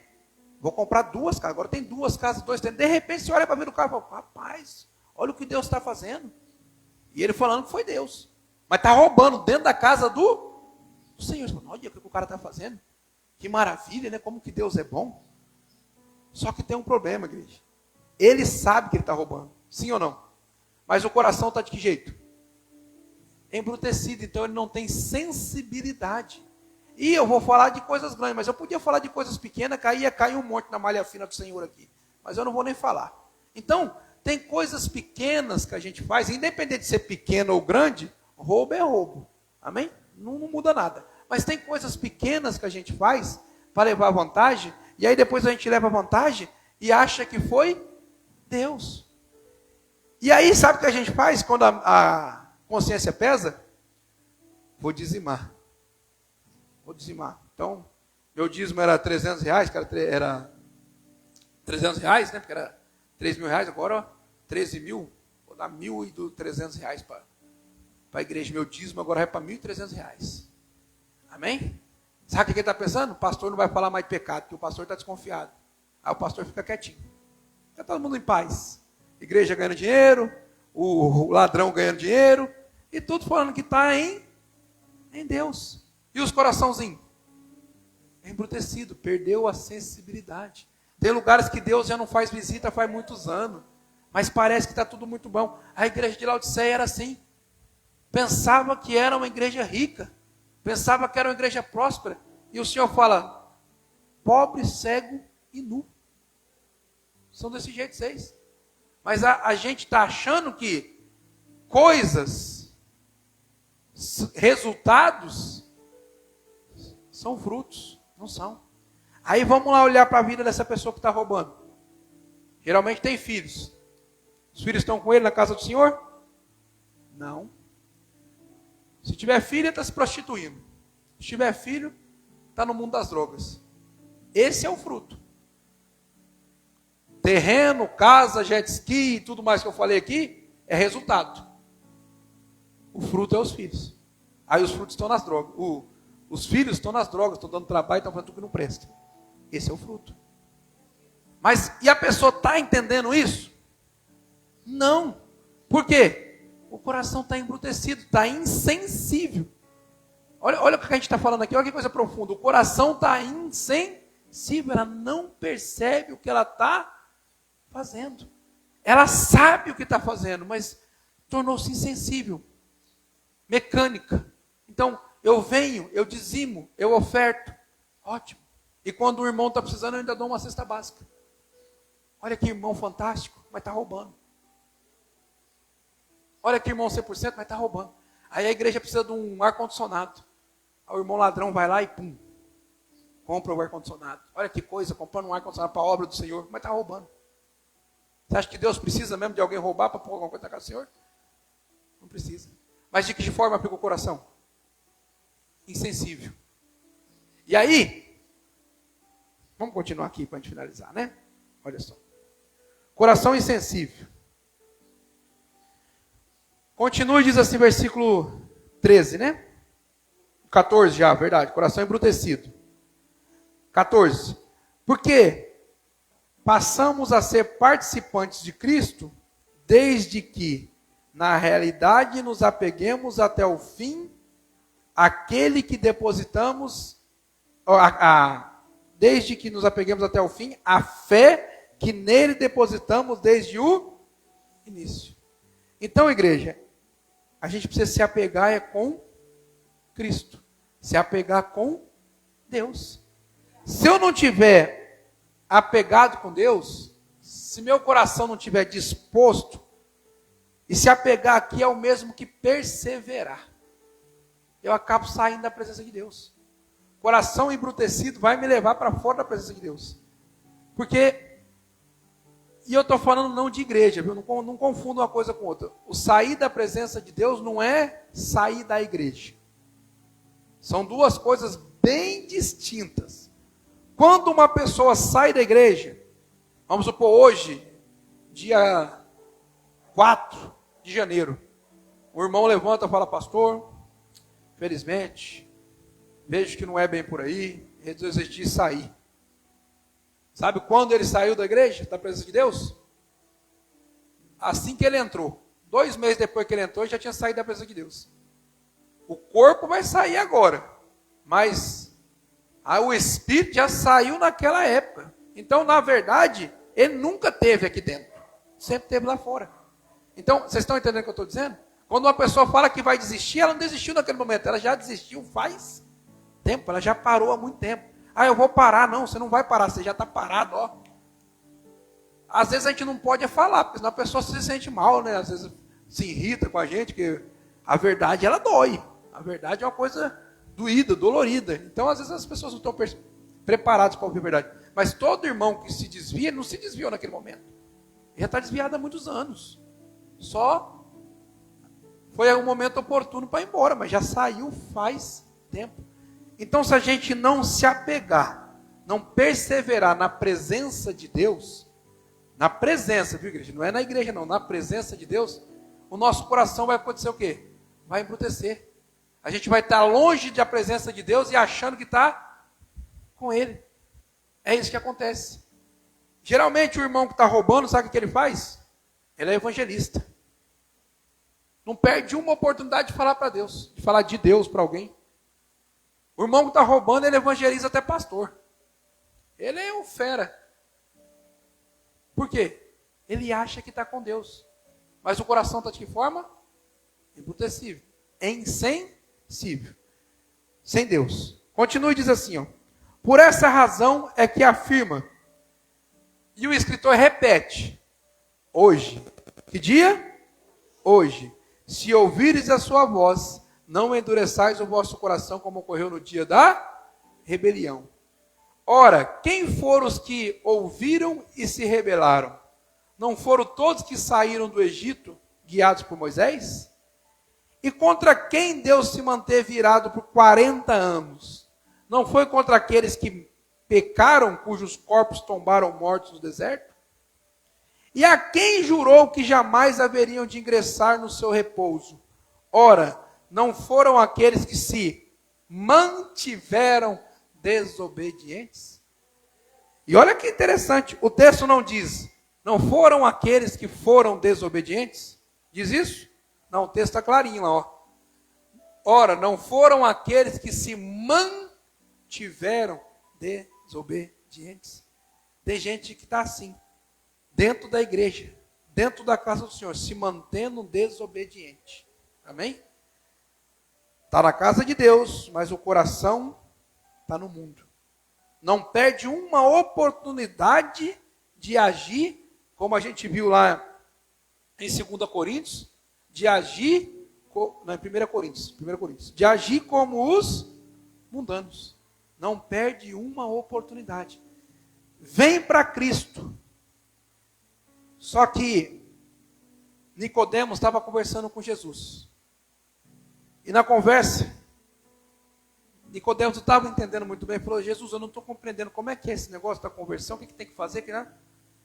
Vou comprar 2 casas. Agora tem 2 casas, 2 terrenos. De repente você olha para mim no carro e fala, rapaz, olha o que Deus está fazendo. E ele falando que foi Deus. Mas está roubando dentro da casa do Senhor. Você fala, olha o que o cara está fazendo. Que maravilha, né? Como que Deus é bom. Só que tem um problema, igreja. Ele sabe que ele está roubando. Sim ou não? Mas o coração está de que jeito? Embrutecido. Então ele não tem sensibilidade. E eu vou falar de coisas grandes, mas eu podia falar de coisas pequenas, que aí ia cair um monte na malha fina do Senhor aqui. Mas eu não vou nem falar. Então, tem coisas pequenas que a gente faz, independente de ser pequeno ou grande, roubo é roubo. Amém? Não muda nada. Mas tem coisas pequenas que a gente faz para levar vantagem, e aí depois a gente leva vantagem e acha que foi Deus. E aí, sabe o que a gente faz quando a consciência pesa? Vou dizimar. Vou dizimar. Então, meu dízimo era R$300, que era R$300, né? Porque era R$3.000, agora ó, 13 mil. Vou dar R$1.300 para a igreja, meu dízimo agora vai para R$1.300. Amém? Sabe o que ele está pensando? O pastor não vai falar mais de pecado, porque o pastor está desconfiado. Aí o pastor fica quietinho. Fica todo mundo em paz. Igreja ganhando dinheiro, o ladrão ganhando dinheiro, e tudo falando que está em Deus. E os coraçãozinhos? Embrutecido, perdeu a sensibilidade. Tem lugares que Deus já não faz visita faz muitos anos, mas parece que está tudo muito bom. A igreja de Laodiceia era assim. Pensava que era uma igreja rica, pensava que era uma igreja próspera, e o Senhor fala, pobre, cego e nu. São desse jeito vocês. Mas a gente está achando que coisas, resultados, são frutos. Não são. Aí vamos lá olhar para a vida dessa pessoa que está roubando. Geralmente tem filhos. Os filhos estão com ele na casa do Senhor? Não. Se tiver filho, está se prostituindo. Se tiver filho, está no mundo das drogas. Esse é o fruto. Terreno, casa, jet ski e tudo mais que eu falei aqui, é resultado. O fruto é os filhos. Aí os frutos estão nas drogas. Os filhos estão nas drogas, estão dando trabalho, estão fazendo tudo que não presta. Esse é o fruto. Mas, e a pessoa está entendendo isso? Não. Por quê? O coração está embrutecido, está insensível. Olha o que a gente está falando aqui, olha que coisa profunda. O coração está insensível, ela não percebe o que ela está fazendo. Ela sabe o que está fazendo, mas tornou-se insensível. Mecânica. Então, eu venho, eu dizimo, eu oferto. Ótimo. E quando o irmão está precisando, eu ainda dou uma cesta básica. Olha que irmão fantástico, mas está roubando. Olha que irmão 100%, mas está roubando. Aí a igreja precisa de um ar-condicionado. Aí o irmão ladrão vai lá e pum, compra o ar-condicionado. Olha que coisa, comprando um ar-condicionado para a obra do Senhor, mas está roubando. Você acha que Deus precisa mesmo de alguém roubar para pôr alguma coisa na casa do Senhor? Não precisa. Mas de que forma fica o coração? Insensível. E aí, vamos continuar aqui para a gente finalizar, né? Olha só. Coração insensível. Continua, diz assim, versículo 13, né? 14 já, verdade. Coração embrutecido. 14. Porque passamos a ser participantes de Cristo, desde que, na realidade, nos apeguemos até o fim, aquele que depositamos, desde que nos apeguemos até o fim, a fé que nele depositamos desde o início. Então, igreja, a gente precisa se apegar com Cristo, se apegar com Deus. Se eu não tiver apegado com Deus, se meu coração não estiver disposto, e se apegar aqui é o mesmo que perseverar, eu acabo saindo da presença de Deus. Coração embrutecido vai me levar para fora da presença de Deus. Porque, e eu estou falando não de igreja, viu? Não confunda uma coisa com outra. O sair da presença de Deus não é sair da igreja. São duas coisas bem distintas. Quando uma pessoa sai da igreja, vamos supor hoje, dia 4 de janeiro, o irmão levanta e fala, pastor, felizmente, vejo que não é bem por aí, eu decidi sair. Sabe quando ele saiu da igreja, da presença de Deus? Assim que ele entrou. 2 meses depois que ele entrou, ele já tinha saído da presença de Deus. O corpo vai sair agora, mas o espírito já saiu naquela época. Então, na verdade, ele nunca teve aqui dentro, sempre teve lá fora. Então, vocês estão entendendo o que eu estou dizendo? Quando uma pessoa fala que vai desistir, ela não desistiu naquele momento, ela já desistiu faz tempo, ela já parou há muito tempo. Eu vou parar. Não, você não vai parar, você já está parado, ó. Às vezes a gente não pode falar, porque senão a pessoa se sente mal, né? Às vezes se irrita com a gente, porque a verdade, ela dói. A verdade é uma coisa doída, dolorida. Então, às vezes as pessoas não estão preparadas para ouvir a verdade. Mas todo irmão que se desvia, não se desviou naquele momento. Ele já está desviado há muitos anos. Só foi um momento oportuno para ir embora, mas já saiu faz tempo. Então, se a gente não se apegar, não perseverar na presença de Deus, na presença, viu, igreja? Não é na igreja, não, na presença de Deus, o nosso coração vai acontecer o quê? vai embrutecer. A gente vai estar longe da presença de Deus e achando que está com Ele. É isso que acontece. Geralmente o irmão que está roubando, sabe o que ele faz? Ele é evangelista. Não perde uma oportunidade de falar para Deus, de falar de Deus para alguém. O irmão que está roubando, ele evangeliza até pastor. Ele é um fera. Por quê? Ele acha que está com Deus. Mas o coração está de que forma? Embrutecido. Insensível. Sem Deus. Continua e diz assim, ó. Por essa razão é que afirma. E o escritor repete. Hoje. Que dia? Hoje. Se ouvires a sua voz, não endureçais o vosso coração como ocorreu no dia da rebelião. Ora, quem foram os que ouviram e se rebelaram? Não foram todos que saíram do Egito, guiados por Moisés? E contra quem Deus se manteve irado por 40 anos? Não foi contra aqueles que pecaram, cujos corpos tombaram mortos no deserto? E a quem jurou que jamais haveriam de ingressar no seu repouso? Ora, não foram aqueles que se mantiveram desobedientes? E olha que interessante, o texto não diz, não foram aqueles que foram desobedientes? Diz isso? Não, o texto está clarinho lá, ó. Ora, não foram aqueles que se mantiveram desobedientes? Tem gente que está assim, dentro da igreja, dentro da casa do Senhor, se mantendo desobediente. Amém? Está na casa de Deus, mas o coração está no mundo. Não perde uma oportunidade de agir, como a gente viu lá em 2 Coríntios, de agir, não, em 1 Coríntios, de agir como os mundanos. Não perde uma oportunidade. Vem para Cristo. Só que Nicodemos estava conversando com Jesus. E na conversa, Nicodemos não estava entendendo muito bem. Ele falou, Jesus, eu não estou compreendendo como é que é esse negócio da conversão, o que tem que fazer?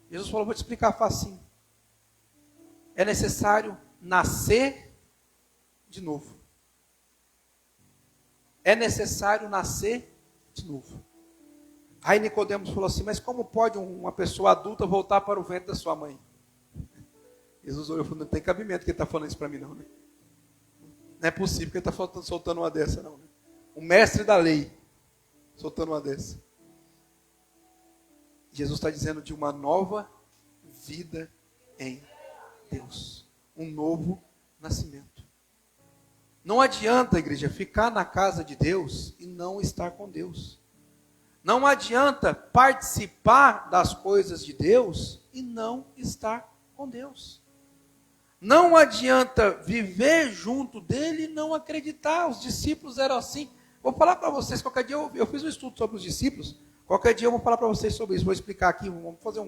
Jesus falou, vou te explicar facinho. É necessário nascer de novo. É necessário nascer de novo. Aí Nicodemos falou assim, mas como pode uma pessoa adulta voltar para o ventre da sua mãe? Jesus olhou e falou, não tem cabimento que ele está falando isso para mim não, né? Não é possível que ele está soltando uma dessa não, né? O mestre da lei soltando uma dessa. Jesus está dizendo de uma nova vida em Deus. Um novo nascimento. Não adianta, igreja, ficar na casa de Deus e não estar com Deus. Não adianta participar das coisas de Deus e não estar com Deus. Não adianta viver junto dele e não acreditar. Os discípulos eram assim. Vou falar para vocês, qualquer dia eu fiz um estudo sobre os discípulos. Qualquer dia eu vou falar para vocês sobre isso. Vou explicar aqui, vamos fazer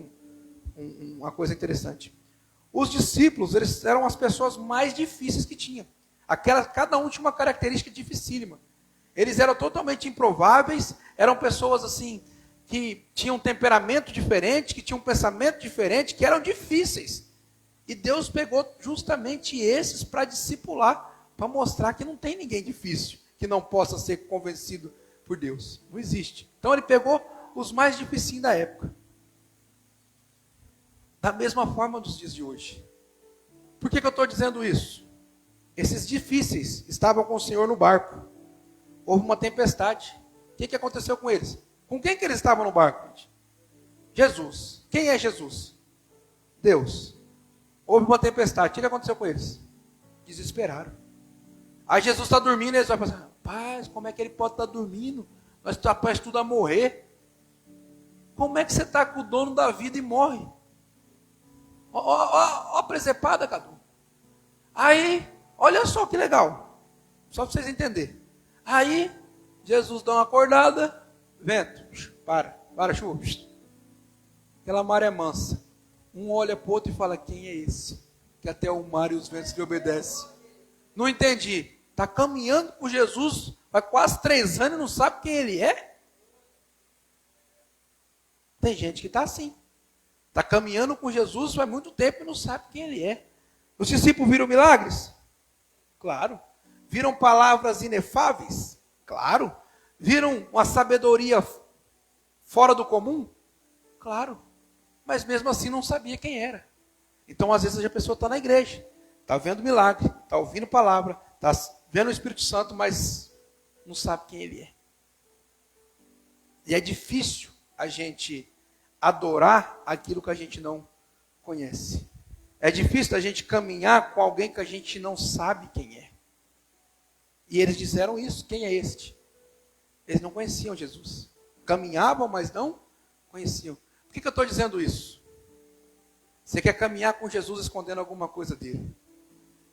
uma coisa interessante. Os discípulos, eles eram as pessoas mais difíceis que tinha. Cada um tinha uma característica dificílima. Eles eram totalmente improváveis, eram pessoas assim, que tinham um temperamento diferente, que tinham um pensamento diferente, que eram difíceis. E Deus pegou justamente esses para discipular, para mostrar que não tem ninguém difícil, que não possa ser convencido por Deus. Não existe. Então ele pegou os mais dificinhos da época. Da mesma forma dos dias de hoje. Por que eu estou dizendo isso? Esses difíceis estavam com o Senhor no barco. Houve uma tempestade. O que aconteceu com eles? Com quem que eles estavam no barco, gente? Jesus. Quem é Jesus? Deus. Houve uma tempestade. O que aconteceu com eles? Desesperaram. Aí Jesus está dormindo e eles vão pensar, rapaz, como é que ele pode estar dormindo? Nós estamos prestes tudo a morrer. Como é que você está com o dono da vida e morre? Ó a presepada, Cadu. Aí, olha só que legal. Só para vocês entenderem. Aí, Jesus dá uma acordada, vento, para chuva. Aquela maré mansa. Um olha para o outro e fala, quem é esse? Que até o mar e os ventos lhe obedecem. Não entendi. Está caminhando com Jesus, vai quase 3 anos e não sabe quem ele é? Tem gente que está assim. Está caminhando com Jesus faz muito tempo e não sabe quem ele é. Os discípulos viram milagres? Claro. Viram palavras inefáveis? Claro. Viram uma sabedoria fora do comum? Claro. Mas mesmo assim não sabia quem era. Então às vezes a pessoa está na igreja, está vendo milagre, está ouvindo palavra, está vendo o Espírito Santo, mas não sabe quem ele é. E é difícil a gente adorar aquilo que a gente não conhece. É difícil a gente caminhar com alguém que a gente não sabe quem é. E eles disseram isso, quem é este? Eles não conheciam Jesus. Caminhavam, mas não conheciam. Por que eu estou dizendo isso? Você quer caminhar com Jesus escondendo alguma coisa dele.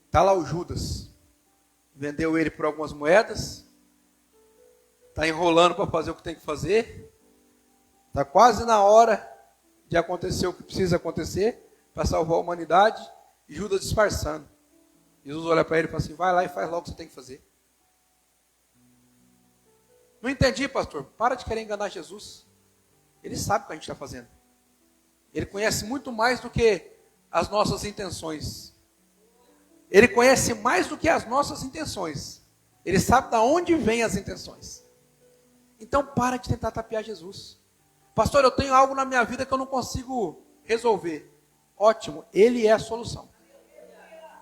Está lá o Judas. Vendeu ele por algumas moedas. Está enrolando para fazer o que tem que fazer. Está quase na hora de acontecer o que precisa acontecer para salvar a humanidade. E Judas disfarçando. Jesus olha para ele e fala assim, vai lá e faz logo o que você tem que fazer. Não entendi, pastor. Para de querer enganar Jesus. Ele sabe o que a gente está fazendo. Ele conhece muito mais do que as nossas intenções. Ele conhece mais do que as nossas intenções. Ele sabe de onde vêm as intenções. Então para de tentar tapear Jesus. Pastor, eu tenho algo na minha vida que eu não consigo resolver. Ótimo, ele é a solução.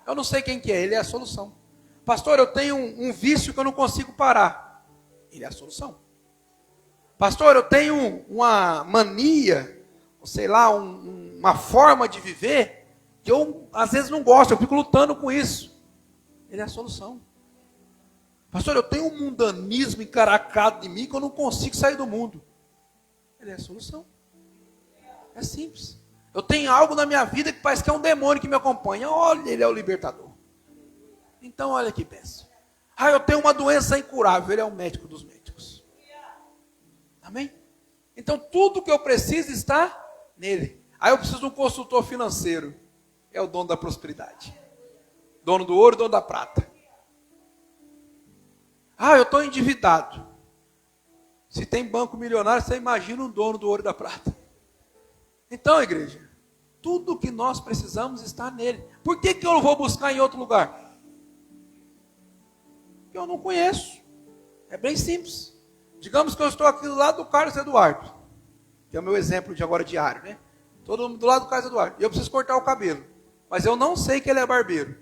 Eu não sei quem que é, ele é a solução. Pastor, eu tenho um vício que eu não consigo parar. Ele é a solução. Pastor, eu tenho uma mania, sei lá, uma forma de viver que eu às vezes não gosto, eu fico lutando com isso. Ele é a solução. Pastor, eu tenho um mundanismo encaracado de mim que eu não consigo sair do mundo. Ele é a solução. É simples. Eu tenho algo na minha vida que parece que é um demônio que me acompanha. Olha, ele é o libertador. Então, olha que pensa. Ah, eu tenho uma doença incurável. Ele é o médico dos médicos. Amém? Então, tudo que eu preciso está nele. Aí eu preciso de um consultor financeiro. É o dono da prosperidade. Dono do ouro e dono da prata. Ah, eu estou endividado. Se tem banco milionário, você imagina o dono do ouro e da prata. Então, igreja, tudo que nós precisamos está nele. Por que eu não vou buscar em outro lugar? Porque eu não conheço. É bem simples. Digamos que eu estou aqui do lado do Carlos Eduardo, que é o meu exemplo de agora diário, né? Todo mundo do lado do Carlos Eduardo. E eu preciso cortar o cabelo. Mas eu não sei que ele é barbeiro.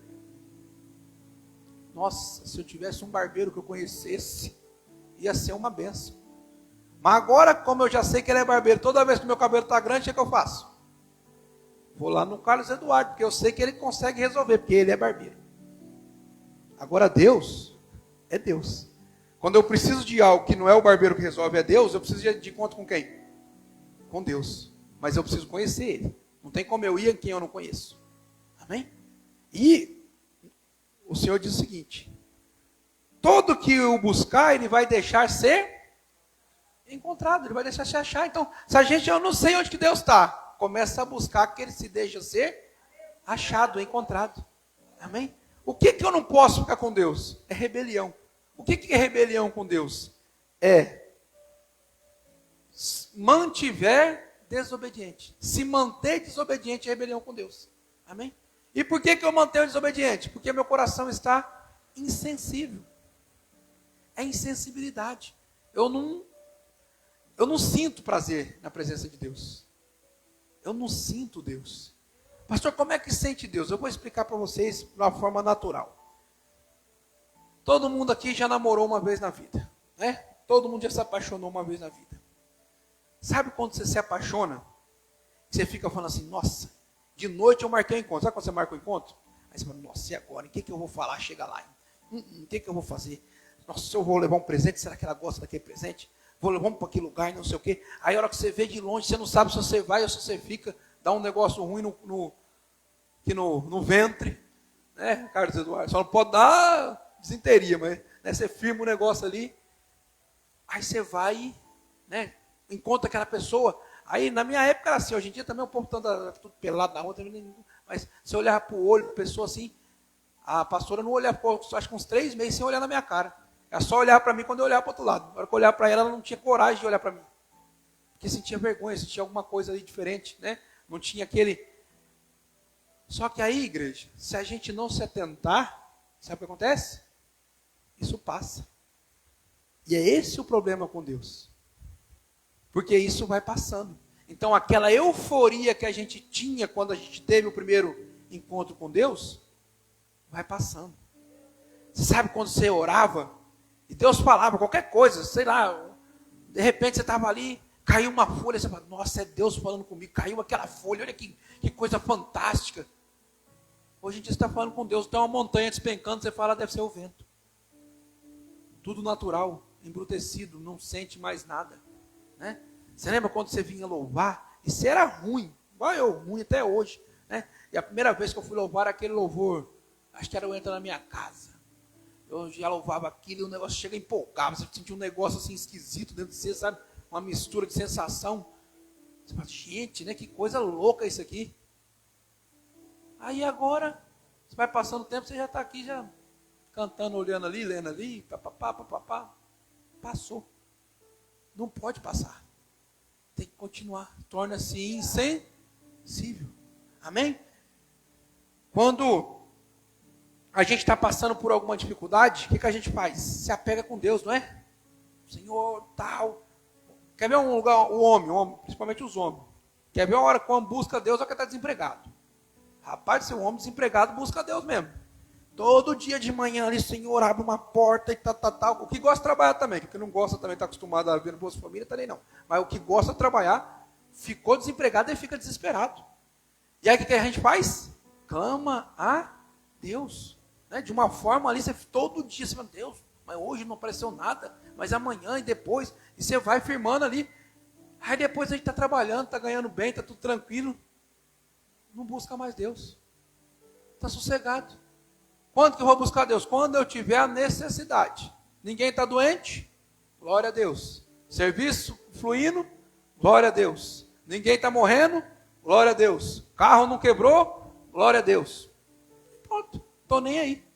Nossa, se eu tivesse um barbeiro que eu conhecesse, ia ser uma benção. Mas agora, como eu já sei que ele é barbeiro, toda vez que meu cabelo está grande, o que eu faço? Vou lá no Carlos Eduardo, porque eu sei que ele consegue resolver, porque ele é barbeiro. Agora Deus é Deus. Quando eu preciso de algo que não é o barbeiro que resolve, é Deus, eu preciso de encontro com quem? Com Deus. Mas eu preciso conhecer Ele. Não tem como eu ir em quem eu não conheço. Amém? E o Senhor diz o seguinte: todo que o buscar, Ele vai deixar ser encontrado, Ele vai deixar se achar. Então, se a gente, eu não sei onde que Deus está, começa a buscar que Ele se deixa ser achado, encontrado. Amém? O que eu não posso ficar com Deus? É rebelião. O que é rebelião com Deus? É mantiver desobediente. Se manter desobediente é rebelião com Deus. Amém? E por que eu mantenho desobediente? Porque meu coração está insensível. É insensibilidade. Eu não sinto prazer na presença de Deus. Eu não sinto Deus. Pastor, como é que sente Deus? Eu vou explicar para vocês de uma forma natural. Todo mundo aqui já namorou uma vez na vida, né? Todo mundo já se apaixonou uma vez na vida. Sabe quando você se apaixona? Você fica falando assim, nossa, de noite eu marquei um encontro. Sabe quando você marca um encontro? Aí você fala, nossa, e agora? Em que eu vou falar? Chega lá. O que eu vou fazer? Nossa, eu vou levar um presente, será que ela gosta daquele presente? Vamos para aquele lugar, não sei o quê. Aí a hora que você vê de longe, você não sabe se você vai ou se você fica, dá um negócio ruim no ventre, né, Carlos Eduardo? Só não pode dar desinteria, mas né, você firma o negócio ali, aí você vai, né, encontra aquela pessoa. Aí na minha época era assim, hoje em dia também o povo está tudo pelado na rua, mas se eu olhar para o olho da pessoa assim, a pastora não olhava, acho que uns 3 meses sem olhar na minha cara. Ela só olhava para mim quando eu olhava para o outro lado. Na hora que eu olhava para ela não tinha coragem de olhar para mim. Porque sentia vergonha, sentia alguma coisa ali diferente, né? Não tinha aquele... Só que aí, igreja, se a gente não se atentar, sabe o que acontece? Isso passa. E é esse o problema com Deus. Porque isso vai passando. Então aquela euforia que a gente tinha quando a gente teve o primeiro encontro com Deus, vai passando. Você sabe quando você orava, e Deus falava qualquer coisa, sei lá, de repente você estava ali, caiu uma folha, você fala, nossa, é Deus falando comigo, caiu aquela folha, olha que coisa fantástica. Hoje em dia você está falando com Deus, tem uma montanha despencando, você fala, deve ser o vento. Tudo natural, embrutecido, não sente mais nada. Né? Você lembra quando você vinha louvar? Isso era ruim, igual eu, ruim até hoje. Né? E a primeira vez que eu fui louvar, aquele louvor, acho que era o Entra na Minha Casa. Eu já louvava aquilo e o negócio chega a empolgar, você sentia um negócio assim esquisito dentro de você, sabe? Uma mistura de sensação. Você fala, gente, né? Que coisa louca isso aqui. Aí agora, você vai passando o tempo, você já está aqui, já cantando, olhando ali, lendo ali, papapá, papapá. Passou. Não pode passar. Tem que continuar. Torna-se insensível. Amém? Quando a gente está passando por alguma dificuldade, o que a gente faz? Se apega com Deus, não é? Senhor, tal. Quer ver um lugar, o homem, principalmente os homens. Quer ver uma hora que o homem busca Deus, ou que está desempregado. Rapaz, se o homem desempregado busca Deus mesmo. Todo dia de manhã ali, Senhor, abre uma porta e tal. O que gosta de trabalhar também, que o que não gosta também está acostumado a ver no Bolsa Família, também não. Mas o que gosta de trabalhar, ficou desempregado e fica desesperado. E aí o que a gente faz? Clama a Deus. Né? De uma forma ali, você, todo dia você fala, Deus, mas hoje não apareceu nada, mas amanhã e depois, e você vai firmando ali. Aí depois a gente está trabalhando, está ganhando bem, está tudo tranquilo. Não busca mais Deus. Está sossegado. Quando que eu vou buscar Deus? Quando eu tiver a necessidade. Ninguém está doente? Glória a Deus. Serviço fluindo? Glória a Deus. Ninguém está morrendo? Glória a Deus. Carro não quebrou? Glória a Deus. Pronto, estou nem aí.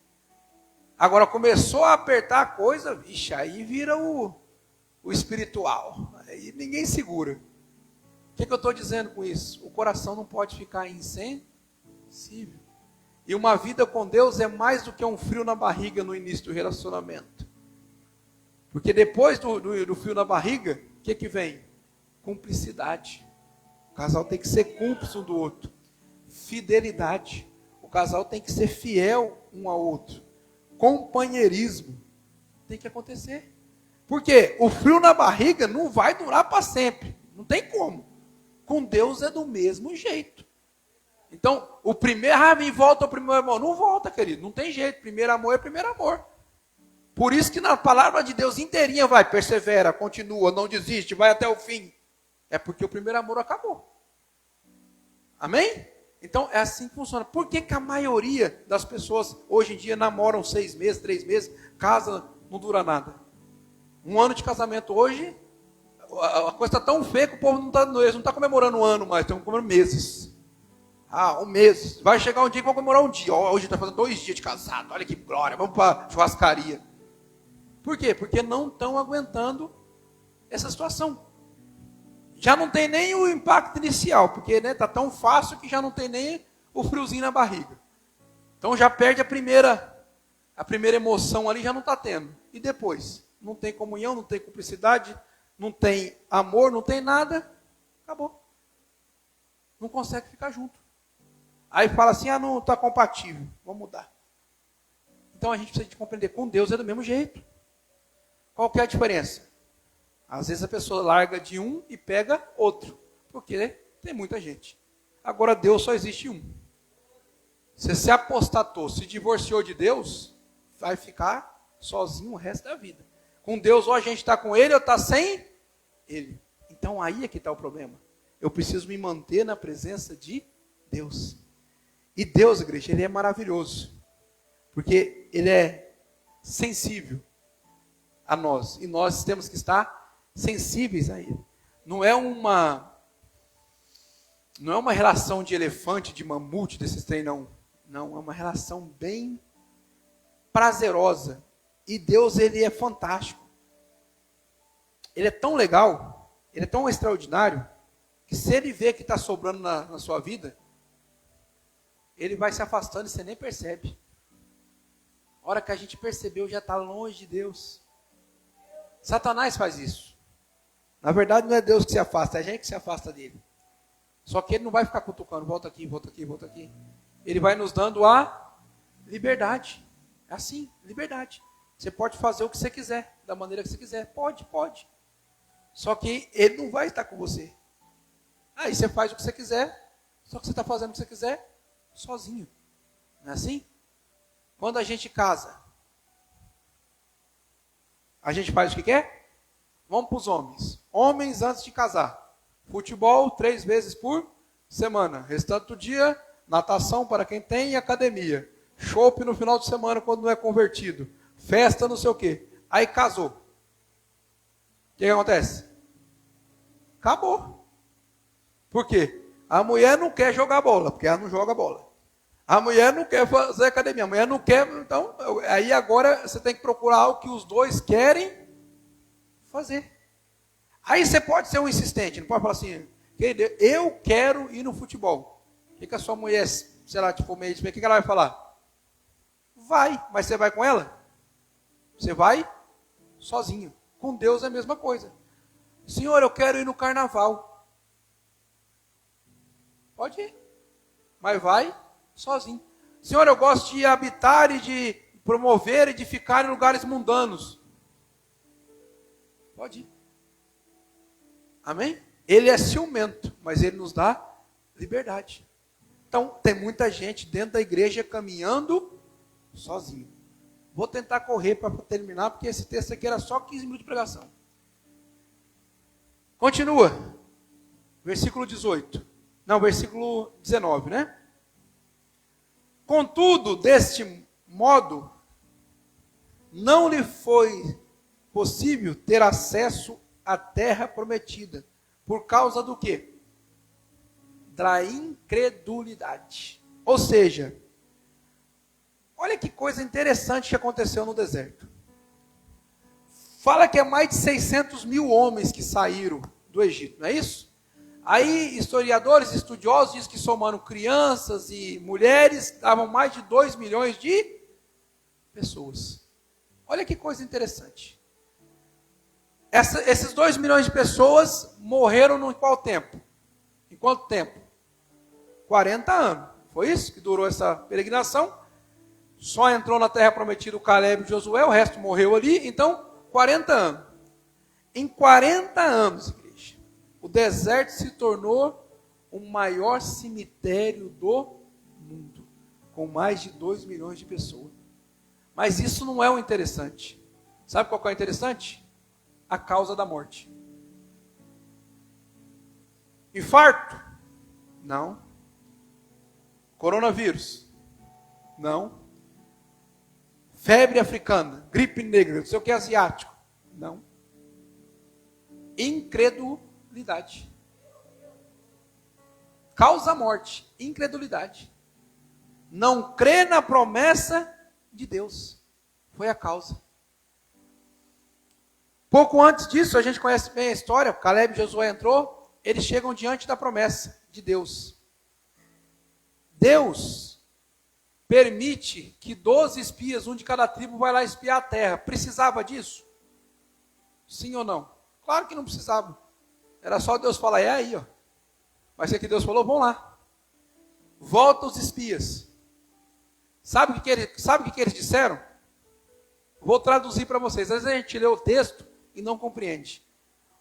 Agora começou a apertar a coisa, vixe, aí vira o espiritual. Aí ninguém segura. O que eu estou dizendo com isso? O coração não pode ficar insensível. E uma vida com Deus é mais do que um frio na barriga no início do relacionamento. Porque depois do frio na barriga, o que vem? Cumplicidade. O casal tem que ser cúmplice um do outro. Fidelidade. O casal tem que ser fiel um ao outro. Companheirismo. Tem que acontecer. Porque o frio na barriga não vai durar para sempre. Não tem como. Com Deus é do mesmo jeito. Então, o primeiro, me volta o primeiro amor. Não volta, querido, não tem jeito. Primeiro amor é primeiro amor. Por isso que na palavra de Deus inteirinha vai, persevera, continua, não desiste, vai até o fim. É porque o primeiro amor acabou. Amém? Então, é assim que funciona. Por que a maioria das pessoas hoje em dia namoram 6 meses, 3 meses, casa, não dura nada? 1 ano de casamento hoje, a coisa está tão feia que o povo não está comemorando um ano mais, estão comemorando meses. 1 mês. Vai chegar um dia que vão comemorar um dia. Hoje está fazendo 2 dias de casado. Olha que glória. Vamos para a churrascaria. Por quê? Porque não estão aguentando essa situação. Já não tem nem o impacto inicial. Porque está tão fácil que já não tem nem o friozinho na barriga. Então já perde a primeira emoção ali, já não está tendo. E depois? Não tem comunhão, não tem cumplicidade, não tem amor, não tem nada. Acabou. Não consegue ficar junto. Aí fala assim, não está compatível, vamos mudar. Então a gente precisa de compreender, com Deus é do mesmo jeito. Qual que é a diferença? Às vezes a pessoa larga de um e pega outro, porque tem muita gente. Agora Deus só existe um. Você se apostatou, se divorciou de Deus, vai ficar sozinho o resto da vida. Com Deus ou a gente está com Ele ou está sem Ele. Então aí é que está o problema. Eu preciso me manter na presença de Deus. E Deus, igreja, Ele é maravilhoso. Porque Ele é sensível a nós. E nós temos que estar sensíveis a Ele. Não é uma relação de elefante, de mamute, desses trem, não. Não, é uma relação bem prazerosa. E Deus, Ele é fantástico. Ele é tão legal, Ele é tão extraordinário, que se Ele vê que está sobrando na sua vida, Ele vai se afastando e você nem percebe. A hora que a gente percebeu, já está longe de Deus. Satanás faz isso. Na verdade, não é Deus que se afasta, é a gente que se afasta dele. Só que ele não vai ficar cutucando, volta aqui, volta aqui, volta aqui. Ele vai nos dando a liberdade. É assim, liberdade. Você pode fazer o que você quiser, da maneira que você quiser. Pode. Só que ele não vai estar com você. Aí você faz o que você quiser, só que você está fazendo o que você quiser sozinho. Não é assim? Quando a gente casa, a gente faz o que quer? Vamos para os homens. Homens antes de casar. Futebol 3 vezes por semana. Restante do dia, natação para quem tem e academia. Chopp no final de semana quando não é convertido. Festa não sei o quê. Aí casou. O que acontece? Acabou. Por quê? A mulher não quer jogar bola, porque ela não joga bola. A mulher não quer fazer academia, a mulher não quer, então, aí agora você tem que procurar algo que os dois querem fazer. Aí você pode ser um insistente, não pode falar assim, eu quero ir no futebol. O que a sua mulher, sei lá, tipo, meio, o que ela vai falar? Vai, mas você vai com ela? Você vai sozinho. Com Deus é a mesma coisa. Senhor, eu quero ir no carnaval. Pode ir, mas vai sozinho. Senhor, eu gosto de habitar e de promover e de ficar em lugares mundanos. Pode ir. Amém? Ele é ciumento, mas ele nos dá liberdade. Então, tem muita gente dentro da igreja caminhando sozinho. Vou tentar correr para terminar, porque esse texto aqui era só 15 minutos de pregação. Continua. Versículo 18. Não, versículo 19, né? Contudo, deste modo, não lhe foi possível ter acesso à terra prometida. Por causa do quê? Da incredulidade. Ou seja, olha que coisa interessante que aconteceu no deserto. Fala que é mais de 600 mil homens que saíram do Egito, não é isso? Aí, historiadores, estudiosos dizem que somando crianças e mulheres, davam mais de 2 milhões de pessoas. Olha que coisa interessante. Esses 2 milhões de pessoas morreram em qual tempo? Em quanto tempo? 40 anos. Foi isso que durou essa peregrinação. Só entrou na terra prometida o Caleb e Josué, o resto morreu ali. Então, 40 anos. Em 40 anos, igreja, o deserto se tornou o maior cemitério do mundo, com mais de 2 milhões de pessoas. Mas isso não é o interessante. Sabe qual que é o interessante? A causa da morte. Infarto? Não. Coronavírus? Não. Febre africana, gripe negra, não sei o que, asiático? Não. Incredulidade. Causa a morte, incredulidade. Não crê na promessa de Deus. Foi a causa. Pouco antes disso, a gente conhece bem a história, Caleb e Josué entrou, eles chegam diante da promessa de Deus. Deus permite que 12 espias, um de cada tribo, vai lá espiar a terra. Precisava disso? Sim ou não? Claro que não precisava. Era só Deus falar, é aí, ó. Mas o que Deus falou? Vão lá. Volta os espias. Sabe o que eles disseram? Vou traduzir para vocês. Às vezes a gente lê o texto e não compreende.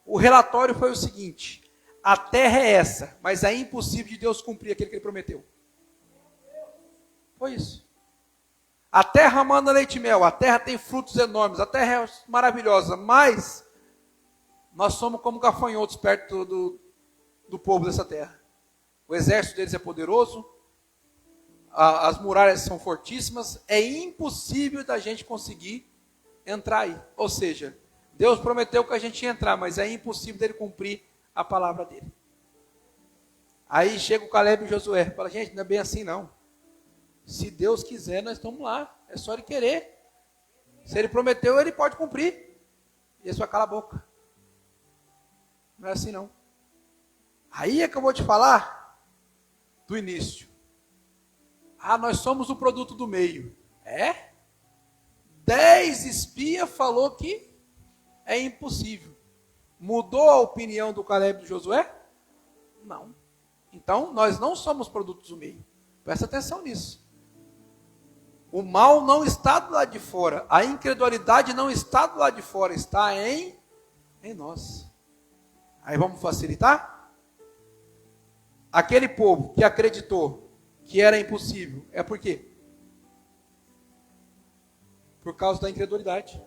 O relatório foi o seguinte: a terra é essa, mas é impossível de Deus cumprir aquilo que ele prometeu. Foi isso. A terra manda leite e mel, a terra tem frutos enormes, a terra é maravilhosa, mas nós somos como gafanhotos perto do povo dessa terra. O exército deles é poderoso, as muralhas são fortíssimas, é impossível da gente conseguir entrar aí. Ou seja, Deus prometeu que a gente ia entrar, mas é impossível dele cumprir a palavra dele. Aí chega o Caleb e Josué, fala, gente, não é bem assim não. Se Deus quiser, nós estamos lá. É só ele querer. Se ele prometeu, ele pode cumprir. E eles vão calar a boca. Não é assim não. Aí é que eu vou te falar do início. Ah, nós somos o produto do meio. É? 10 espias falou que é impossível. Mudou a opinião do Caleb e do Josué? Não. Então, nós não somos produtos do meio. Presta atenção nisso. O mal não está do lado de fora. A incredulidade não está do lado de fora. Está em nós. Aí vamos facilitar? Aquele povo que acreditou que era impossível, é por quê? Por causa da incredulidade.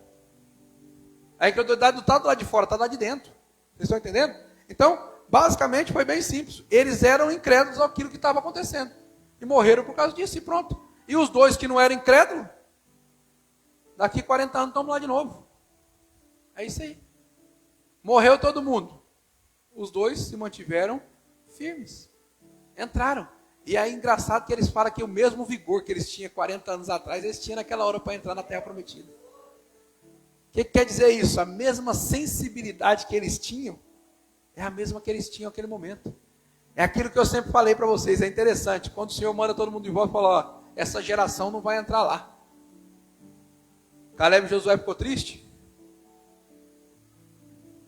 A incredulidade não está do lado de fora, está do lado de dentro. Vocês estão entendendo? Então, basicamente foi bem simples. Eles eram incrédulos àquilo que estava acontecendo. E morreram por causa disso e pronto. E os dois que não eram incrédulos, daqui 40 anos estamos lá de novo. É isso aí. Morreu todo mundo. Os dois se mantiveram firmes. Entraram. E é engraçado que eles falam que o mesmo vigor que eles tinham 40 anos atrás, eles tinham naquela hora para entrar na Terra Prometida. O que quer dizer isso? A mesma sensibilidade que eles tinham, é a mesma que eles tinham naquele momento. É aquilo que eu sempre falei para vocês, é interessante. Quando o Senhor manda todo mundo de volta, fala, ó, essa geração não vai entrar lá. Caleb e Josué ficou triste?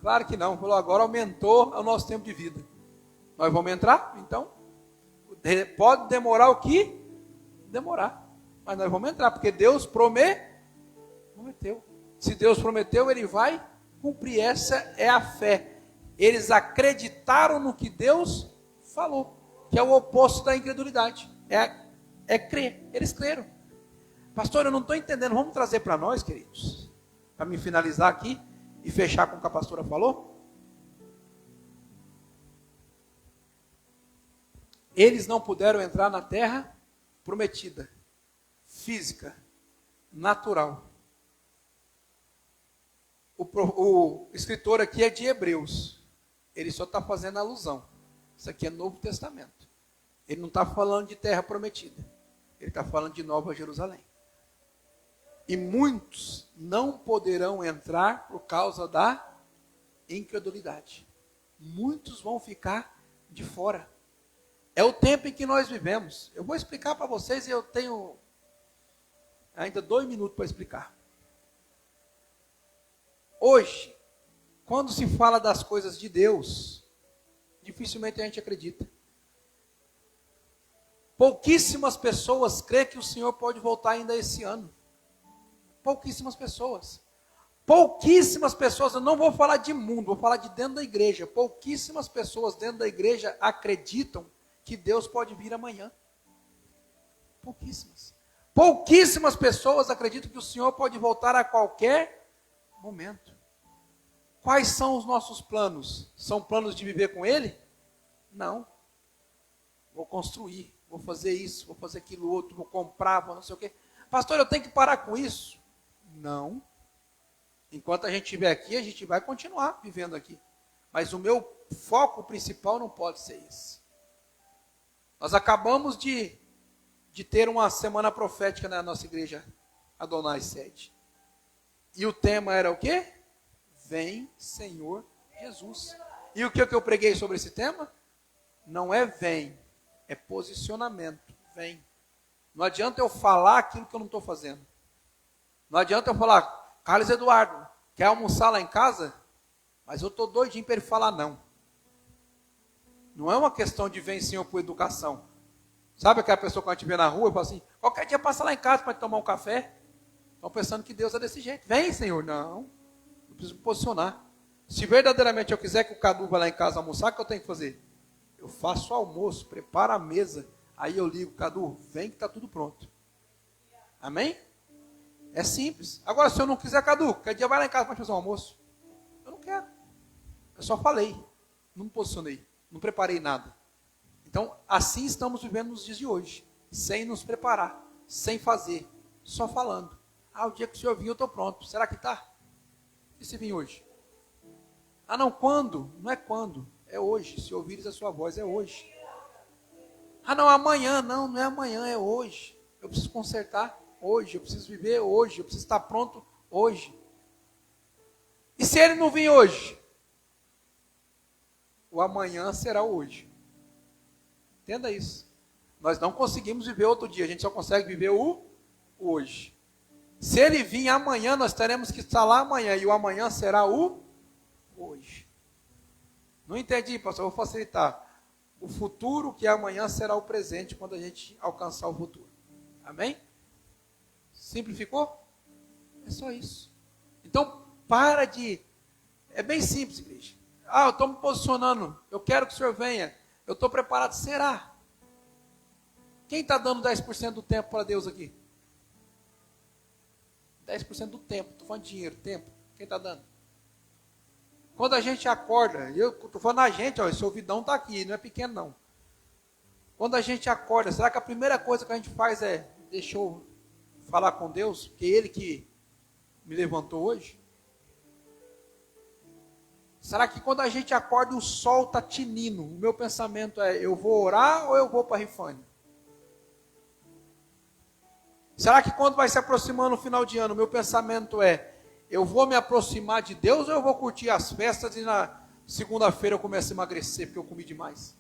Claro que não. Falou, agora aumentou o nosso tempo de vida. Nós vamos entrar? Então, pode demorar o que demorar. Mas nós vamos entrar, porque Deus prometeu. Se Deus prometeu, Ele vai cumprir. Essa é a fé. Eles acreditaram no que Deus falou, que é o oposto da incredulidade. É crer. Eles creram. Pastor, eu não estou entendendo. Vamos trazer para nós, queridos, para me finalizar aqui e fechar com o que a pastora falou. Eles não puderam entrar na terra prometida, física, natural. O escritor aqui é de Hebreus. Ele só está fazendo alusão. Isso aqui é Novo Testamento. Ele não está falando de terra prometida. Ele está falando de Nova Jerusalém. E muitos não poderão entrar por causa da incredulidade. Muitos vão ficar de fora. É o tempo em que nós vivemos. Eu vou explicar para vocês e eu tenho ainda 2 minutos para explicar. Hoje, quando se fala das coisas de Deus, dificilmente a gente acredita. Pouquíssimas pessoas creem que o Senhor pode voltar ainda esse ano. Pouquíssimas pessoas. Pouquíssimas pessoas, eu não vou falar de mundo, vou falar de dentro da igreja. Pouquíssimas pessoas dentro da igreja acreditam que Deus pode vir amanhã. Pouquíssimas. Pouquíssimas pessoas acreditam que o Senhor pode voltar a qualquer momento. Quais são os nossos planos? São planos de viver com Ele? Não. Vou construir, vou fazer isso, vou fazer aquilo outro, vou comprar, vou não sei o quê. Pastor, eu tenho que parar com isso? Não. Enquanto a gente estiver aqui, a gente vai continuar vivendo aqui. Mas o meu foco principal não pode ser esse. Nós acabamos de ter uma semana profética na nossa igreja Adonai Sede. E o tema era o quê? Vem, Senhor Jesus. E o que eu preguei sobre esse tema? Não é vem, é posicionamento. Vem. Não adianta eu falar aquilo que eu não estou fazendo. Não adianta eu falar, Carlos Eduardo, quer almoçar lá em casa? Mas eu estou doidinho para ele falar não. Não é uma questão de vem, Senhor, por educação. Sabe aquela pessoa que a gente vê na rua e fala assim, qualquer dia passa lá em casa para tomar um café? Estão pensando que Deus é desse jeito. Vem, Senhor. Não. Eu preciso me posicionar. Se verdadeiramente eu quiser que o Cadu vá lá em casa almoçar, o que eu tenho que fazer? Eu faço o almoço, preparo a mesa. Aí eu ligo, Cadu, vem que está tudo pronto. Amém? É simples. Agora, se eu não quiser, Cadu, qualquer dia vai lá em casa para fazer um almoço. Eu não quero. Eu só falei. Não me posicionei. Não preparei nada. Então, assim estamos vivendo nos dias de hoje. Sem nos preparar. Sem fazer. Só falando. O dia que o Senhor vir, eu estou pronto. Será que está? E se vir hoje? Não, quando? Não é quando. É hoje. Se ouvires a sua voz, é hoje. Não, amanhã. Não, não é amanhã, é hoje. Eu preciso consertar hoje. Eu preciso viver hoje. Eu preciso estar pronto hoje. E se ele não vir hoje? O amanhã será hoje. Entenda isso. Nós não conseguimos viver outro dia. A gente só consegue viver o hoje. Se ele vir amanhã, nós teremos que estar lá amanhã, e o amanhã será o hoje. Não entendi, pastor, vou facilitar. O futuro que é amanhã será o presente quando a gente alcançar o futuro. Amém? Simplificou? É só isso. Então, para de... É bem simples, igreja. Eu estou me posicionando, eu quero que o senhor venha, eu estou preparado, será? Quem está dando 10% do tempo para Deus aqui? 10% do tempo, estou falando de dinheiro, tempo. Quem está dando? Quando a gente acorda, eu estou falando a gente, ó, esse ouvidão está aqui, não é pequeno não. Quando a gente acorda, será que a primeira coisa que a gente faz é, deixa eu falar com Deus, que Ele que me levantou hoje? Será que quando a gente acorda o sol está tinindo, o meu pensamento é, eu vou orar ou eu vou para a Rifane? Será que quando vai se aproximando o final de ano, o meu pensamento é, eu vou me aproximar de Deus ou eu vou curtir as festas e na segunda-feira eu começo a emagrecer porque eu comi demais?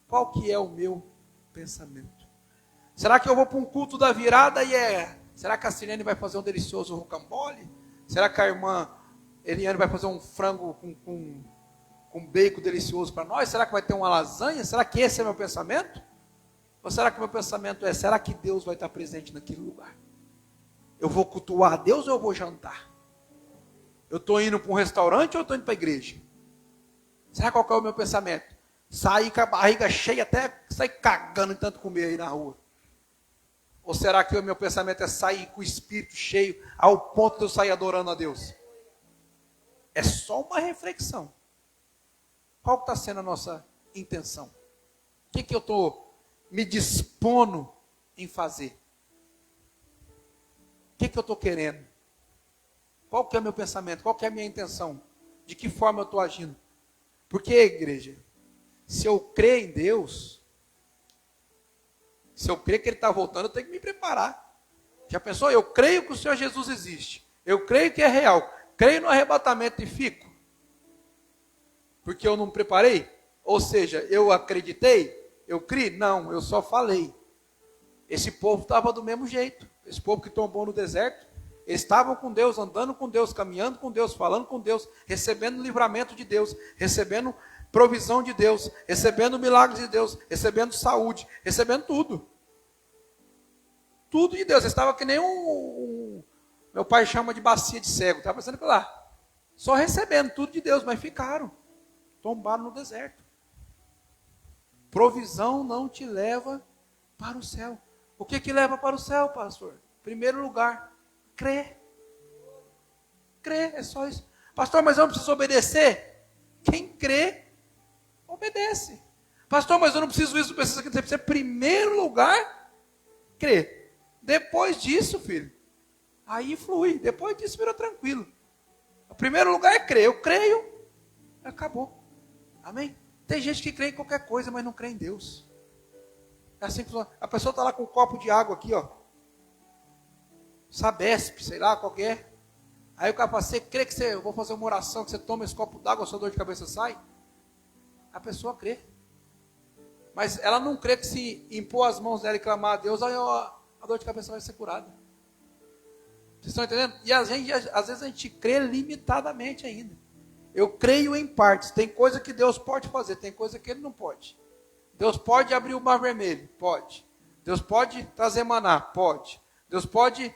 Qual que é o meu pensamento? Será que eu vou para um culto da virada e será que a Sirene vai fazer um delicioso rocambole? Será que a irmã Eliane vai fazer um frango com bacon delicioso para nós? Será que vai ter uma lasanha? Será que esse é meu pensamento? Ou será que meu pensamento é, será que Deus vai estar presente naquele lugar? Eu vou cultuar a Deus ou eu vou jantar? Eu estou indo para um restaurante ou eu estou indo para a igreja? Será qual que é o meu pensamento? Sair com a barriga cheia até sair cagando em tanto comer aí na rua? Ou será que o meu pensamento é sair com o espírito cheio ao ponto de eu sair adorando a Deus? É só uma reflexão. Qual está sendo a nossa intenção? O que eu estou me dispondo em fazer? O que eu estou querendo? Qual que é o meu pensamento? Qual que é a minha intenção? De que forma eu estou agindo? Porque, igreja, se eu crer em Deus, se eu crer que Ele está voltando, eu tenho que me preparar. Já pensou? Eu creio que o Senhor Jesus existe. Eu creio que é real. Creio no arrebatamento e fico. Porque eu não me preparei? Ou seja, eu acreditei? Eu criei? Não, eu só falei. Esse povo estava do mesmo jeito. Esse povo que tombou no deserto, eles estavam com Deus, andando com Deus, caminhando com Deus, falando com Deus, recebendo livramento de Deus, recebendo provisão de Deus, recebendo milagres de Deus, recebendo saúde, recebendo tudo. Tudo de Deus. Eles estavam que nem meu pai chama de bacia de cego. Estava pensando que lá, só recebendo tudo de Deus, mas ficaram, tombaram no deserto. Provisão não te leva para o céu. O que leva para o céu, pastor? Primeiro lugar, crer. Crer, é só isso. Pastor, mas eu não preciso obedecer? Quem crê, obedece. Pastor, mas eu não preciso isso, você precisa, primeiro lugar, crer. Depois disso, filho, aí flui. Depois disso, vira tranquilo. O primeiro lugar é crer. Eu creio, acabou. Amém? Tem gente que crê em qualquer coisa, mas não crê em Deus. É assim que a pessoa está lá com um copo de água aqui, ó. Sabesp, sei lá, qualquer. Aí o cara fala, você crê que eu vou fazer uma oração, que você toma esse copo d'água, a sua dor de cabeça sai? A pessoa crê. Mas ela não crê que se impor as mãos dela e clamar a Deus, aí a dor de cabeça vai ser curada. Vocês estão entendendo? E às vezes a gente crê limitadamente ainda. Eu creio em partes. Tem coisa que Deus pode fazer, tem coisa que Ele não pode. Deus pode abrir o mar vermelho? Pode. Deus pode trazer maná? Pode. Deus pode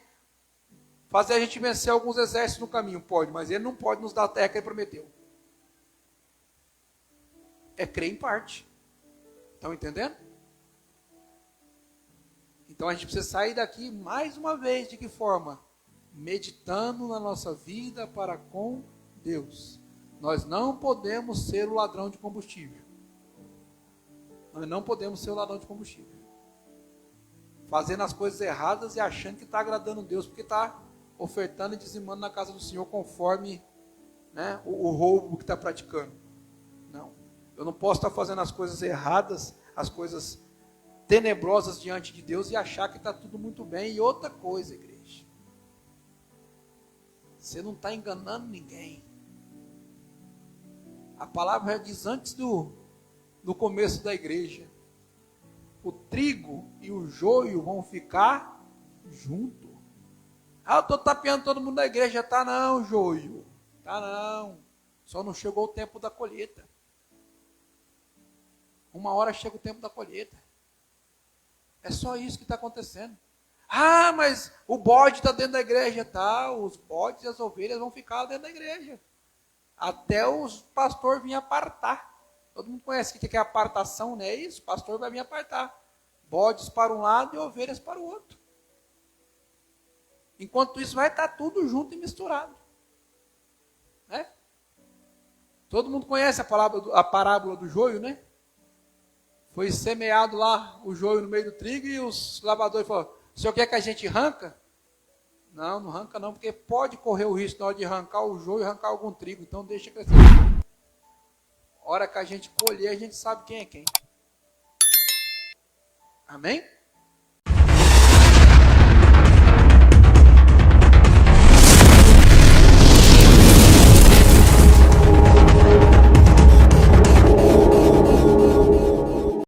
fazer a gente vencer alguns exércitos no caminho? Pode. Mas Ele não pode nos dar a terra que Ele prometeu. É crer em parte. Estão entendendo? Então a gente precisa sair daqui mais uma vez. De que forma? Meditando na nossa vida para com Deus. Nós não podemos ser o ladrão de combustível. Nós não podemos ser o ladrão de combustível. Fazendo as coisas erradas e achando que está agradando Deus, porque está ofertando e dizimando na casa do Senhor conforme, né, o roubo que está praticando. Não. Eu não posso estar fazendo as coisas erradas, as coisas tenebrosas diante de Deus e achar que está tudo muito bem. E outra coisa, igreja. Você não está enganando ninguém. A palavra já diz antes do começo da igreja. O trigo e o joio vão ficar junto. eu estou tapeando todo mundo da igreja. Tá não, joio. Tá não. Só não chegou o tempo da colheita. Uma hora chega o tempo da colheita. É só isso que está acontecendo. Ah, mas o bode está dentro da igreja. Tá, os bodes e as ovelhas vão ficar dentro da igreja. Até os pastor vir apartar. Todo mundo conhece o que é apartação, não é isso? O pastor vai vir apartar. Bodes para um lado e ovelhas para o outro. Enquanto isso vai estar tudo junto e misturado. Né? Todo mundo conhece a parábola do joio, né? Foi semeado lá o joio no meio do trigo e os lavradores falaram, o senhor quer que a gente arranca? Não, não arranca não, porque pode correr o risco na hora de arrancar o joio e arrancar algum trigo, então deixa crescer. A hora que a gente colher, a gente sabe quem é quem. Amém?